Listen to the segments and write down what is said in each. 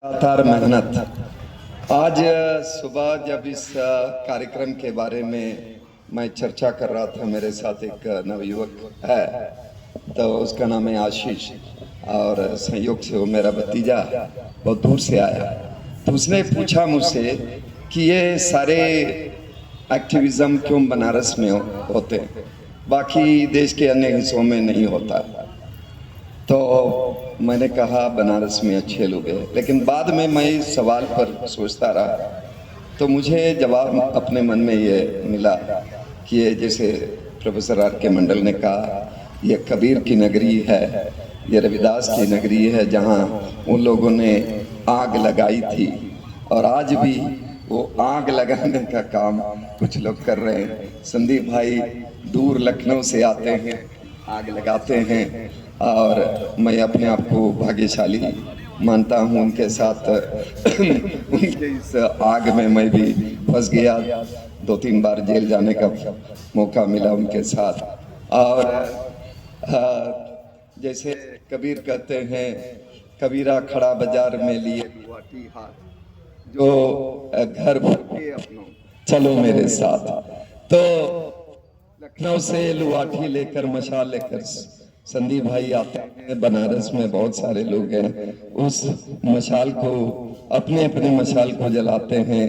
लगातार मेहनत। आज सुबह जब इस कार्यक्रम के बारे में मैं चर्चा कर रहा था, मेरे साथ एक नवयुवक है, तो उसका नाम है आशीष, और संयोग से वो मेरा भतीजा बहुत दूर से आया। तो उसने पूछा मुझसे कि ये सारे एक्टिविज्म क्यों बनारस में होते हैं, बाकी देश के अन्य हिस्सों में नहीं होता। तो मैंने कहा बनारस में अच्छे लोग हैं, लेकिन बाद में मैं इस सवाल पर सोचता रहा तो मुझे जवाब अपने मन में ये मिला कि ये जैसे प्रोफेसर आर के मंडल ने कहा, ये कबीर की नगरी है, ये रविदास की नगरी है, जहाँ उन लोगों ने आग लगाई थी और आज भी वो आग लगाने का काम कुछ लोग कर रहे हैं। संदीप भाई दूर लखनऊ से आते हैं, आग लगाते हैं, और मैं अपने आप को भाग्यशाली मानता हूँ उनके साथ। उनके इस आग में मैं भी फंस गया, 2-3 बार जेल जाने का मौका मिला उनके साथ। और जैसे कबीर कहते हैं, कबीरा खड़ा बाजार में लिए गुवाहाटी हाथ, जो घर भर के अपनों चलो मेरे साथ। तो लखनऊ से लुआठी लेकर, मशाल लेकर संदीप भाई आते हैं। बनारस में बहुत सारे लोग हैं, उस मशाल को, अपने अपने मशाल को जलाते हैं।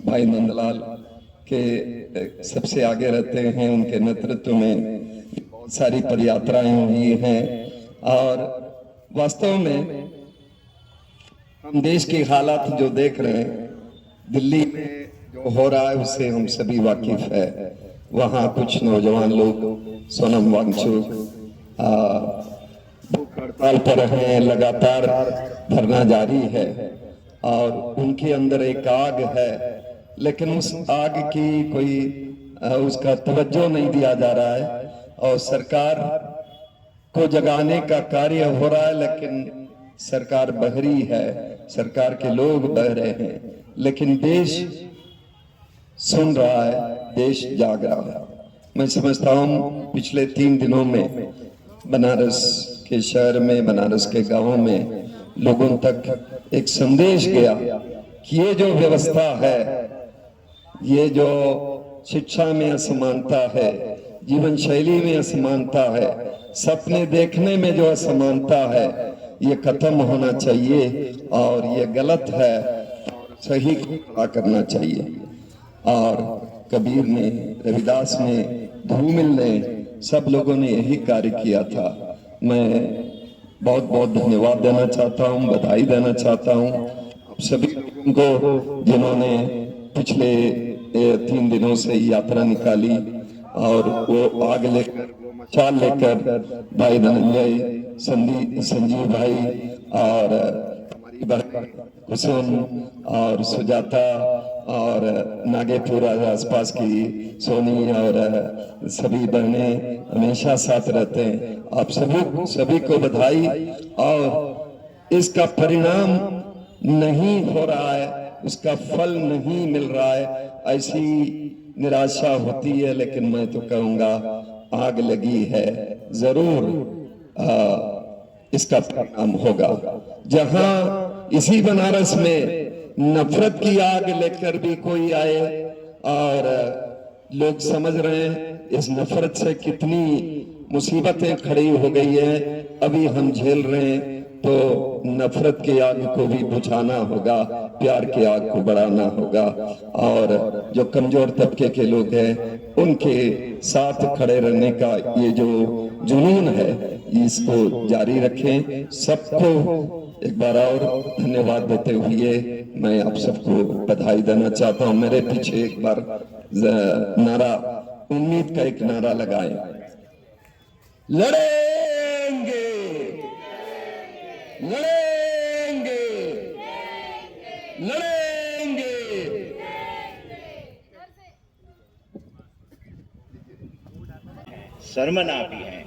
भाई नंदलाल के सबसे आगे रहते हैं, उनके नेतृत्व में बहुत सारी पदयात्राएं हुई हैं। और वास्तव में हम देश की हालात जो देख रहे हैं, दिल्ली में जो हो रहा है उससे हम सभी वाकिफ है। वहाँ कुछ नौजवान लोग, सोनम वांगचुक, भूख हड़ताल पर हैं, लगातार धरना जारी है, और उनके अंदर एक आग है, लेकिन उस आग की कोई उसका तवज्जो नहीं दिया जा रहा है। और सरकार को जगाने का कार्य हो रहा है, लेकिन सरकार बहरी है, सरकार के लोग बह रहे हैं, लेकिन देश सुन रहा है, देश जाग रहा है। मैं समझता हूँ पिछले 3 दिनों में बनारस के शहर में, बनारस के गांवों में लोगों तक एक संदेश गया कि ये जो व्यवस्था है, ये जो शिक्षा में असमानता है, जीवन शैली में असमानता है, सपने देखने में जो असमानता है, ये खत्म होना चाहिए और ये गलत है, सही खड़ा करना चाहिए। और कबीर ने, रविदास ने, धूमिल ने, सब लोगों ने यही कार्य किया था। मैं बहुत बहुत धन्यवाद देना चाहता हूँ, बधाई देना चाहता हूँ आप सभी लोगों को जिन्होंने पिछले 3 दिनों से यात्रा निकाली, और वो आग लेकर, वो मशाल लेकर, भाई धनंजय, संजीव भाई, और हमारी बहन कुसुम और सुजाता, और नागेपुर आसपास की सोनी, और सभी बहनें हमेशा साथ रहते हैं। आप सभी को बधाई। और इसका परिणाम नहीं हो रहा है, उसका फल नहीं मिल रहा है, ऐसी निराशा होती है, लेकिन मैं तो कहूँगा आग लगी है, जरूर इसका परिणाम होगा। जहां इसी बनारस में नफरत की आग लेकर भी कोई आए, और लोग समझ रहे हैं इस नफरत से कितनी मुसीबतें खड़ी हो गई हैं, अभी हम झेल रहे हैं, तो नफरत की आग को भी बुझाना होगा, प्यार की आग को बढ़ाना होगा। और जो कमजोर तबके के लोग हैं, उनके साथ खड़े रहने का ये जो जुनून है, इसको जारी रखें। सबको एक बार और धन्यवाद देते हुए मैं आप सबको बधाई देना चाहता हूं। मेरे पीछे एक बार नारा, उम्मीद का एक नारा लगाएं, लड़ेंगे, लड़ेंगे, लड़ेंगे। शर्मना भी है,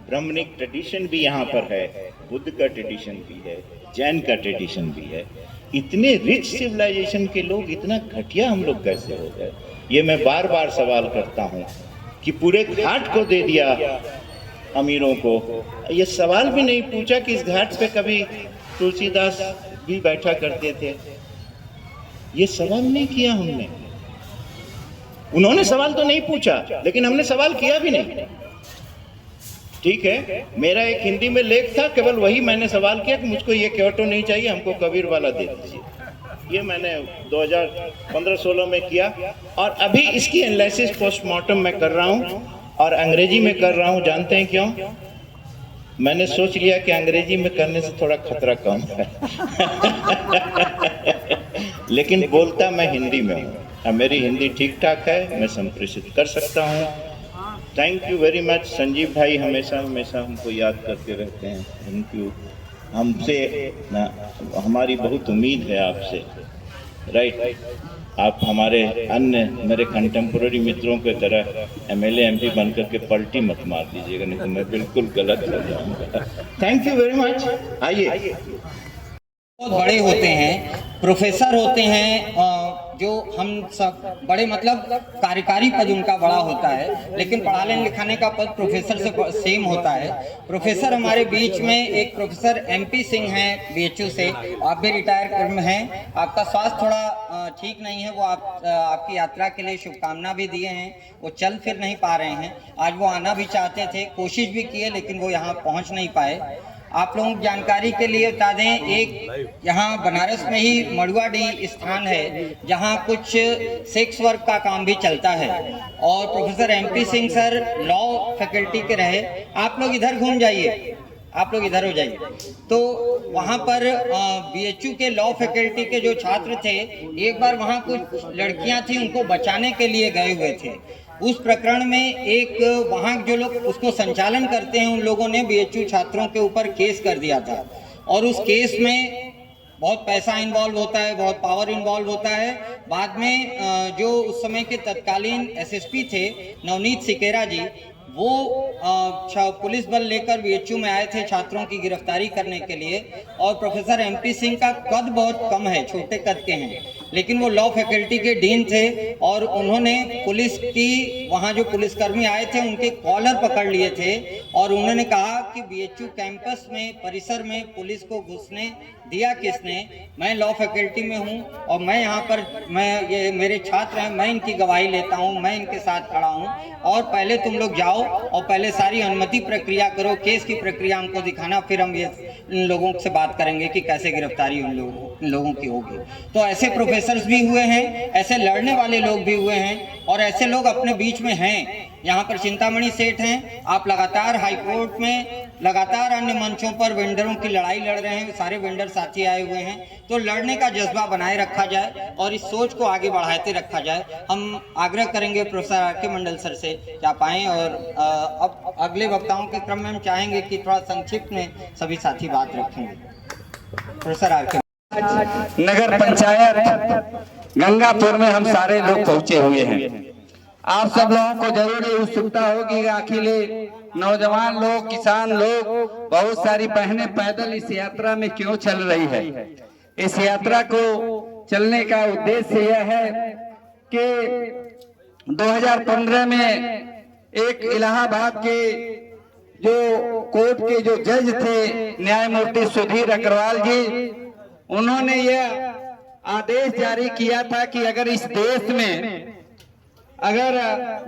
ब्राह्मणिक ट्रेडिशन भी यहाँ पर है, बुद्ध का ट्रेडिशन भी है, जैन का ट्रेडिशन भी है। इतने रिच सिविलाइजेशन के लोग इतना घटिया हम लोग कैसे हो गए? ये मैं बार बार सवाल करता हूँ कि पूरे घाट को दे दिया अमीरों को। ये सवाल भी नहीं पूछा कि इस घाट पे कभी तुलसीदास भी बैठा करते थे, ये सवाल नहीं किया हमने। उन्होंने सवाल तो नहीं पूछा, लेकिन हमने सवाल किया भी नहीं। ठीक है, मेरा एक हिंदी में लेख था, केवल वही मैंने सवाल किया कि मुझको ये क्योटो नहीं चाहिए, हमको कबीर वाला दे दीजिए। ये मैंने 2015-16 में किया, और अभी इसकी एनालिसिस पोस्टमार्टम में कर रहा हूँ, और अंग्रेजी में कर रहा हूँ। जानते हैं क्यों? मैंने सोच लिया कि अंग्रेजी में करने से थोड़ा खतरा कम है। लेकिन बोलता मैं हिंदी में हूँ, मेरी हिंदी ठीक ठाक है, मैं संप्रेषित कर सकता हूँ। Thank you very much. Sanjeev भाई हमेशा हमेशा हमको याद करते रहते हैं। Thank you. हमसे हमारी बहुत उम्मीद है आपसे, राइट। आप हमारे अन्य मेरे कंटेम्पोररी मित्रों की तरह एमएलए एमपी बनकर के पलटी मत मार दीजिएगा, नहीं तो मैं बिल्कुल गलत हो जाऊंगा। Thank you very much. आइए। बहुत बड़े होते हैं, प्रोफेसर होते हैं, जो हम सब बड़े मतलब कार्यकारी पद उनका बड़ा होता है, लेकिन पढ़ाने लिखाने का पद प्रोफेसर से सेम होता है। प्रोफेसर हमारे बीच में एक प्रोफेसर एमपी सिंह हैं बीएचयू से, आप भी रिटायर में हैं। आपका स्वास्थ्य थोड़ा ठीक नहीं है, वो आपकी यात्रा के लिए शुभकामना भी दिए हैं। वो चल फिर नहीं पा रहे हैं, आज वो आना भी चाहते थे, कोशिश भी किए, लेकिन वो यहाँ पहुँच नहीं पाए। आप लोगों की जानकारी के लिए बता दें, एक यहाँ बनारस में ही मड़ुआडीह स्थान है जहाँ कुछ सेक्स वर्क का काम भी चलता है, और professor MP Singh sir law faculty के रहे। आप लोग इधर घूम जाइए, आप लोग इधर हो जाइए। तो वहाँ पर बीएचयू के लॉ फैकल्टी के जो छात्र थे, एक बार वहाँ कुछ लड़कियाँ थी, उनको बचाने के लिए गए हुए थे। उस प्रकरण में एक वहाँ जो लोग उसको संचालन करते हैं, उन लोगों ने बीएचयू छात्रों के ऊपर केस कर दिया था, और उस केस में बहुत पैसा इन्वॉल्व होता है, बहुत पावर इन्वॉल्व होता है। बाद में जो उस समय के तत्कालीन एसएसपी थे नवनीत सिकेरा जी, वो पुलिस बल लेकर बीएचयू में आए थे छात्रों की गिरफ्तारी करने के लिए। और प्रोफेसर एमपी सिंह का कद बहुत कम है, छोटे कद के हैं, लेकिन वो लॉ फैकल्टी के डीन थे, और उन्होंने पुलिस की वहाँ जो पुलिसकर्मी आए थे उनके कॉलर पकड़ लिए थे, और उन्होंने कहा कि बीएचयू कैंपस में परिसर में पुलिस को घुसने दिया किसने? मैं लॉ फैकल्टी में हूँ, और मैं यहाँ पर ये मेरे छात्र हैं, मैं इनकी गवाही लेता हूँ, मैं इनके साथ खड़ा हूँ, और पहले तुम लोग जाओ और पहले सारी अनुमति प्रक्रिया करो, केस की प्रक्रिया हमको दिखाना, फिर हम ये इन लोगों से बात करेंगे कि कैसे गिरफ्तारी उन लोगों की होगी। तो ऐसे प्रोफेसर्स भी हुए हैं, ऐसे लड़ने वाले लोग भी हुए हैं, और ऐसे लोग अपने बीच में हैं। यहाँ पर चिंतामणि सेठ हैं, आप लगातार हाईकोर्ट में, लगातार अन्य मंचों पर वेंडरों की लड़ाई लड़ रहे हैं, सारे वेंडर साथी आए हुए हैं। तो लड़ने का जज्बा बनाए रखा जाए और इस सोच को आगे बढ़ाते रखा जाए। हम आग्रह करेंगे प्रोफेसर आर.के. मंडल सर से कि आप आएँ, और अब अगले वक्ताओं के क्रम में हम चाहेंगे कि थोड़ा संक्षिप्त में सभी साथी बात रखेंगे। Professor R K. नगर पंचायत गंगापुर में हम सारे लोग पहुंचे हुए हैं। आप सब लोगों को जरूरी उत्सुकता होगी कि आखिर नौजवान लोग, किसान लोग, बहुत सारी बहनें पैदल इस यात्रा में क्यों चल रही है। इस यात्रा को चलने का उद्देश्य यह है कि 2015 में एक इलाहाबाद के जो कोर्ट के जो जज थे न्यायमूर्ति सुधीर अग्रवाल जी, उन्होंने यह आदेश जारी किया था कि अगर इस देश में अगर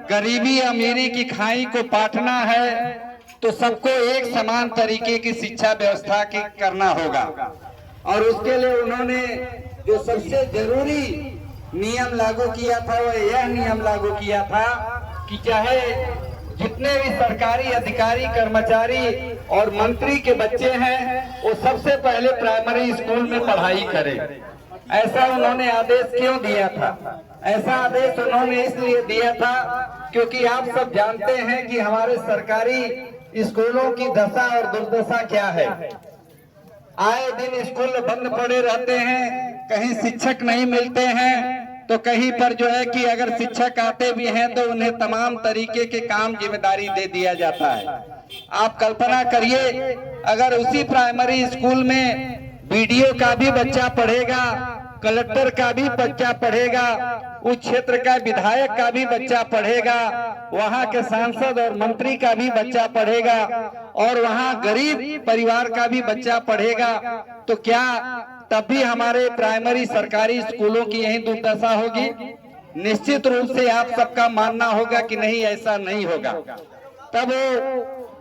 गरीबी अमीरी की खाई को पाटना है तो सबको एक समान तरीके की शिक्षा व्यवस्था की करना होगा। और उसके लिए उन्होंने जो सबसे जरूरी नियम लागू किया था वो यह नियम लागू किया था कि चाहे जितने भी सरकारी अधिकारी, कर्मचारी और मंत्री के बच्चे हैं वो सबसे पहले प्राइमरी स्कूल में पढ़ाई करें। ऐसा उन्होंने आदेश क्यों दिया था? ऐसा आदेश उन्होंने इसलिए दिया था क्योंकि आप सब जानते हैं कि हमारे सरकारी स्कूलों की दशा और दुर्दशा क्या है। आए दिन स्कूल बंद पड़े रहते हैं, कहीं शिक्षक नहीं मिलते हैं, तो कहीं पर जो है कि अगर शिक्षक आते भी हैं तो उन्हें तमाम तरीके के काम जिम्मेदारी दे दिया जाता है। आप कल्पना करिए, अगर उसी प्राइमरी स्कूल में बीडीओ का भी बच्चा पढ़ेगा, कलेक्टर का भी बच्चा पढ़ेगा, उस क्षेत्र का विधायक का भी बच्चा पढ़ेगा, वहां के सांसद और मंत्री का भी बच्चा पढ़ेगा, और वहां गरीब परिवार का भी बच्चा पढ़ेगा, तो क्या तब भी हमारे प्राइमरी सरकारी स्कूलों की यही दुर्दशा होगी। निश्चित रूप से आप सबका मानना होगा कि नहीं, ऐसा नहीं होगा। तब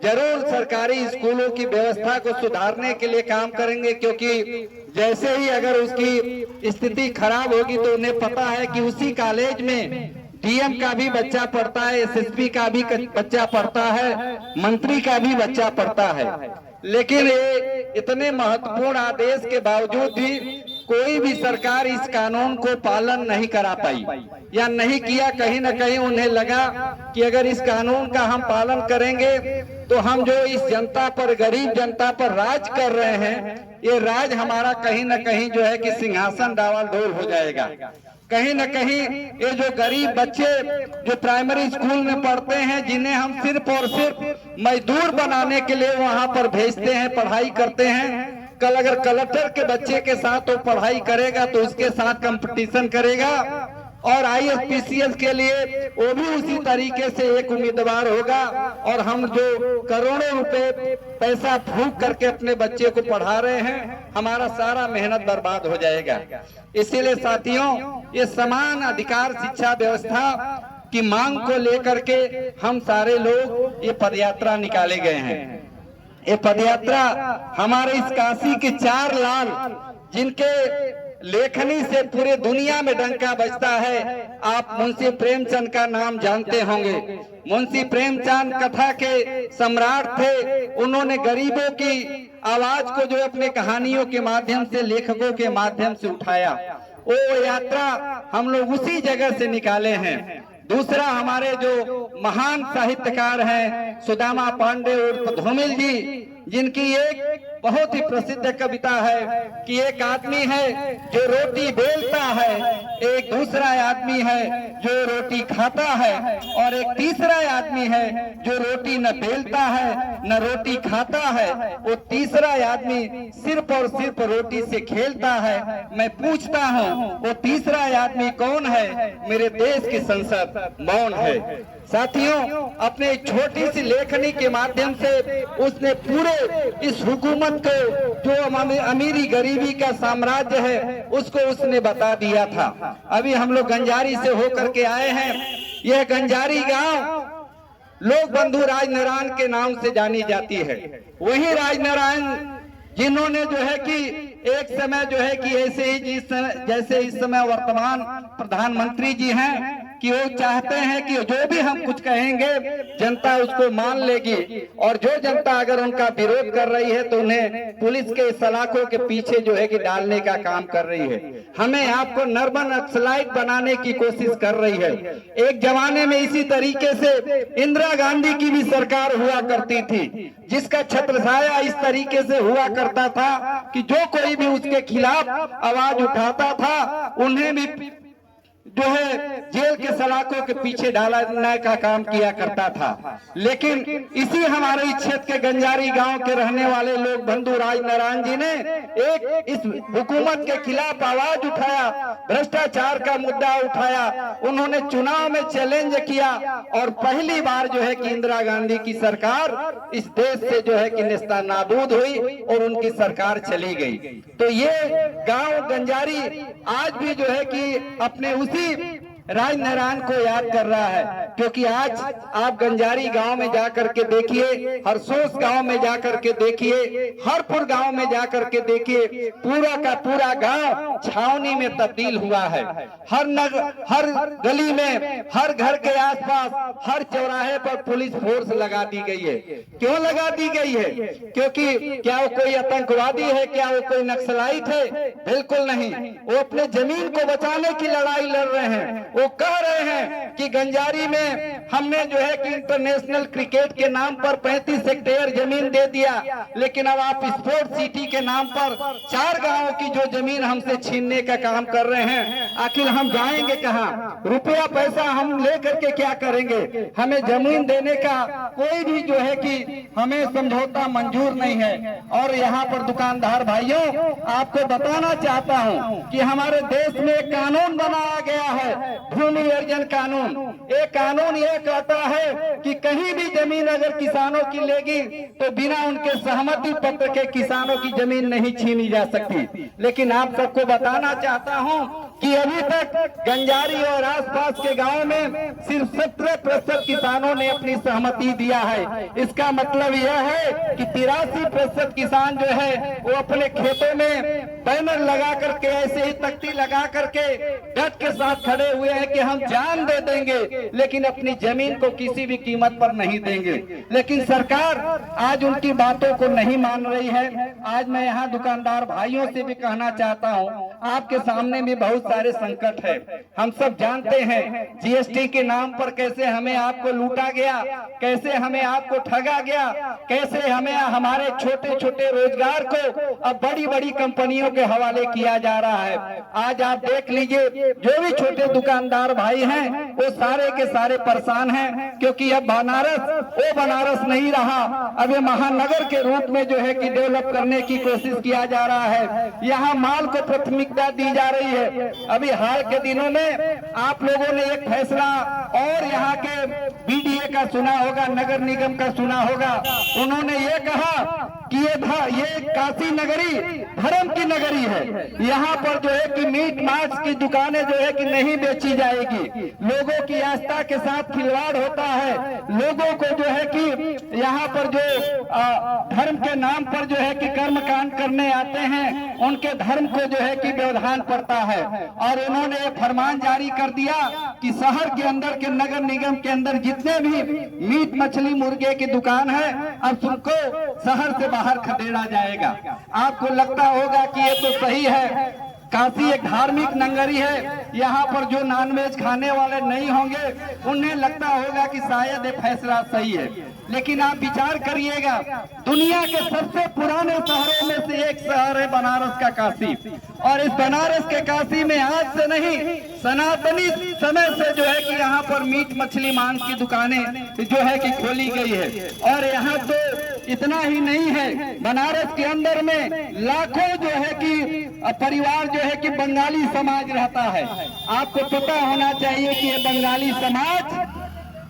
जरूर सरकारी स्कूलों की व्यवस्था को सुधारने के लिए काम करेंगे, क्योंकि जैसे ही अगर उसकी स्थिति खराब होगी तो उन्हें पता है कि उसी कॉलेज में डीएम का भी बच्चा पढ़ता है, एसएसपी का भी बच्चा पढ़ता है, मंत्री का भी बच्चा पढ़ता है। लेकिन ये इतने महत्वपूर्ण आदेश के बावजूद भी कोई भी सरकार इस कानून को पालन नहीं करा पाई या नहीं किया। कहीं न कहीं उन्हें लगा कि अगर इस कानून का हम पालन करेंगे तो हम जो इस जनता पर, गरीब जनता पर राज कर रहे हैं, ये राज हमारा कहीं न कहीं जो है कि सिंहासन डावाडोल हो जाएगा। कहीं न कहीं ये जो गरीब बच्चे जो प्राइमरी स्कूल में पढ़ते हैं, जिन्हें हम सिर्फ और सिर्फ मजदूर बनाने के लिए वहां पर भेजते हैं, पढ़ाई करते हैं, कल अगर कलेक्टर के बच्चे के साथ वो पढ़ाई करेगा तो उसके साथ कंपटीशन करेगा और आईएएस के लिए वो भी उसी तरीके से एक उम्मीदवार होगा और हम जो करोड़ों रुपए पैसा फूंक करके अपने बच्चे को पढ़ा रहे हैं, हमारा सारा मेहनत बर्बाद हो जाएगा। इसीलिए साथियों, ये समान अधिकार शिक्षा व्यवस्था की मांग को लेकर के हम सारे लोग ये पदयात्रा निकाले गए हैं। ये पदयात्रा हमारे इस काशी के 4 लाल, जिनके लेखनी से पूरे दुनिया में डंका बजता है। आप मुंशी प्रेमचंद का नाम जानते होंगे। मुंशी प्रेमचंद कथा के सम्राट थे। उन्होंने गरीबों की आवाज को जो अपने कहानियों के माध्यम से, लेखकों के माध्यम से उठाया, वो यात्रा हम लोग उसी जगह से निकाले हैं। दूसरा, हमारे जो महान साहित्यकार हैं सुदामा पांडे उर्फ धूमिल जी, जिनकी एक बहुत ही प्रसिद्ध कविता है कि एक आदमी है जो रोटी बेलता है, एक दूसरा आदमी है जो रोटी खाता है, और एक तीसरा आदमी है जो रोटी न बेलता है न रोटी खाता है। वो तीसरा आदमी सिर्फ और सिर्फ रोटी से खेलता है। मैं पूछता हूँ वो तीसरा आदमी कौन है? मेरे देश की संसद मौन है। साथियों, अपने छोटी सी लेखनी के माध्यम से उसने पूरे इस हुकूमत को, जो अमीरी गरीबी का साम्राज्य है, उसको उसने बता दिया था। अभी हम लोग गंजारी से होकर के आए हैं। यह गंजारी गांव लोक बंधु राजनारायण के नाम से जानी जाती है। वही राजनारायण जिन्होंने जो है कि एक समय जो है कि ऐसे ही जैसे इस समय वर्तमान प्रधानमंत्री जी हैं कि वो चाहते हैं कि जो भी हम कुछ कहेंगे जनता उसको मान लेगी, और जो जनता अगर उनका विरोध कर रही है तो उन्हें पुलिस के सलाखों के पीछे जो है कि डालने का काम कर रही है। हमें आपको नर्बन नक्सलाइट बनाने की कोशिश कर रही है। एक जमाने में इसी तरीके से इंदिरा गांधी की भी सरकार हुआ करती थी, जिसका छत्रछाया इस तरीके से हुआ करता था कि जो कोई भी उसके खिलाफ आवाज उठाता था उन्हें भी जो है जेल के सलाखों के पीछे डालने का काम किया करता था। लेकिन इसी हमारे क्षेत्र के गंजारी गांव के रहने वाले लोग बंधु राजनारायण जी ने एक इस हुकूमत के खिलाफ आवाज उठाया, भ्रष्टाचार का मुद्दा उठाया। उन्होंने चुनाव में चैलेंज किया और पहली बार जो है कि इंदिरा गांधी की सरकार इस देश से जो है कि नेस्तनाबूद हुई और उनकी सरकार चली गई। तो ये गांव गंजारी आज भी जो है कि अपने उसी राजनारायण को याद कर रहा है, क्योंकि आज आप गंजारी गांव में जाकर के देखिए, हरसोस गांव में जाकर के देखिए, हरपुर गांव में जाकर के देखिए, पूरा का पूरा गांव छावनी में तब्दील हुआ है। हर गली में, हर घर के आसपास, हर चौराहे पर पुलिस फोर्स लगा दी गई है। क्यों लगा दी गई है? क्योंकि क्या वो कोई आतंकवादी है? क्या वो कोई नक्सलाइट है? बिल्कुल नहीं। वो अपने जमीन को बचाने की लड़ाई लड़ रहे हैं। वो कह रहे हैं कि गंजारी में हमने जो है कि इंटरनेशनल क्रिकेट के नाम पर 35 हेक्टेयर जमीन दे दिया, लेकिन अब आप स्पोर्ट सिटी के नाम पर 4 गांवों की जो जमीन हमसे छीनने का काम कर रहे हैं। आखिर हम जाएंगे कहाँ? रुपया पैसा हम लेकर के क्या करेंगे? हमें जमीन देने का कोई भी जो है कि हमें समझौता मंजूर नहीं है। और यहाँ पर दुकानदार भाइयों, आपको बताना चाहता हूँ कि हमारे देश में एक कानून बनाया गया है, भूमि अर्जन कानून। एक कानून यह कहता है कि कहीं भी जमीन अगर किसानों की लेगी तो बिना उनके सहमति पत्र के किसानों की जमीन नहीं छीनी जा सकती। लेकिन आप सबको बताना चाहता हूँ कि अभी तक गंजारी और आसपास के गांव में सिर्फ 17% किसानों ने अपनी सहमति दिया है। इसका मतलब यह है कि 83% किसान जो है वो अपने खेतों में बैनर लगा करके, ऐसे ही तख्ती लगा करके डट के साथ खड़े हुए हैं कि हम जान दे देंगे लेकिन अपनी जमीन को किसी भी कीमत पर नहीं देंगे। लेकिन सरकार आज उनकी बातों को नहीं मान रही है। आज मैं यहाँ दुकानदार भाइयों से भी कहना चाहता हूँ, आपके सामने भी बहुत सारे संकट है। हम सब जानते हैं जीएसटी के नाम पर कैसे हमें आपको लूटा गया, कैसे हमें आपको ठगा गया, कैसे हमें हमारे छोटे छोटे रोजगार को अब बड़ी बड़ी कंपनियों के हवाले किया जा रहा है। आज आप देख लीजिए, जो भी छोटे दुकानदार भाई हैं वो सारे के सारे परेशान हैं, क्योंकि अब बनारस वो बनारस नहीं रहा। अब ये महानगर के रूप में जो है कि डेवलप करने की कोशिश किया जा रहा है। यहाँ माल को प्राथमिकता दी जा रही है। अभी हाल के दिनों में आप लोगों ने एक फैसला और यहाँ के बीडीए का सुना होगा, नगर निगम का सुना होगा। उन्होंने ये कहा कि ये काशी नगरी धर्म की नगरी है। यहाँ पर जो है कि मीट मांस की दुकानें जो है कि नहीं बेची जाएगी। लोगों की आस्था के साथ खिलवाड़ होता है। लोगों को जो है कि यहाँ पर जो धर्म के नाम पर जो है कि कर्म कांड करने आते हैं, उनके धर्म को जो है कि व्यवधान पड़ता है। और उन्होंने फरमान जारी कर दिया कि शहर के अंदर के नगर निगम के अंदर जितने भी मीट मछली मुर्गे की दुकान है, अब तुमको शहर से बाहर खदेड़ा जाएगा। आपको लगता होगा कि ये तो सही है, काशी एक धार्मिक नगरी है, यहाँ पर जो नॉनवेज खाने वाले नहीं होंगे उन्हें लगता होगा कि शायद ये फैसला सही है। लेकिन आप विचार करिएगा, दुनिया के सबसे पुराने शहरों में से एक शहर है बनारस का काशी। और इस बनारस के काशी में आज से नहीं, सनातनी समय से जो है कि यहाँ पर मीट मछली मांस की दुकानें जो है कि खोली गई है। और यहाँ तो इतना ही नहीं है, बनारस के अंदर में लाखों जो है कि परिवार जो है कि बंगाली समाज रहता है। आपको पता होना चाहिए कि ये बंगाली समाज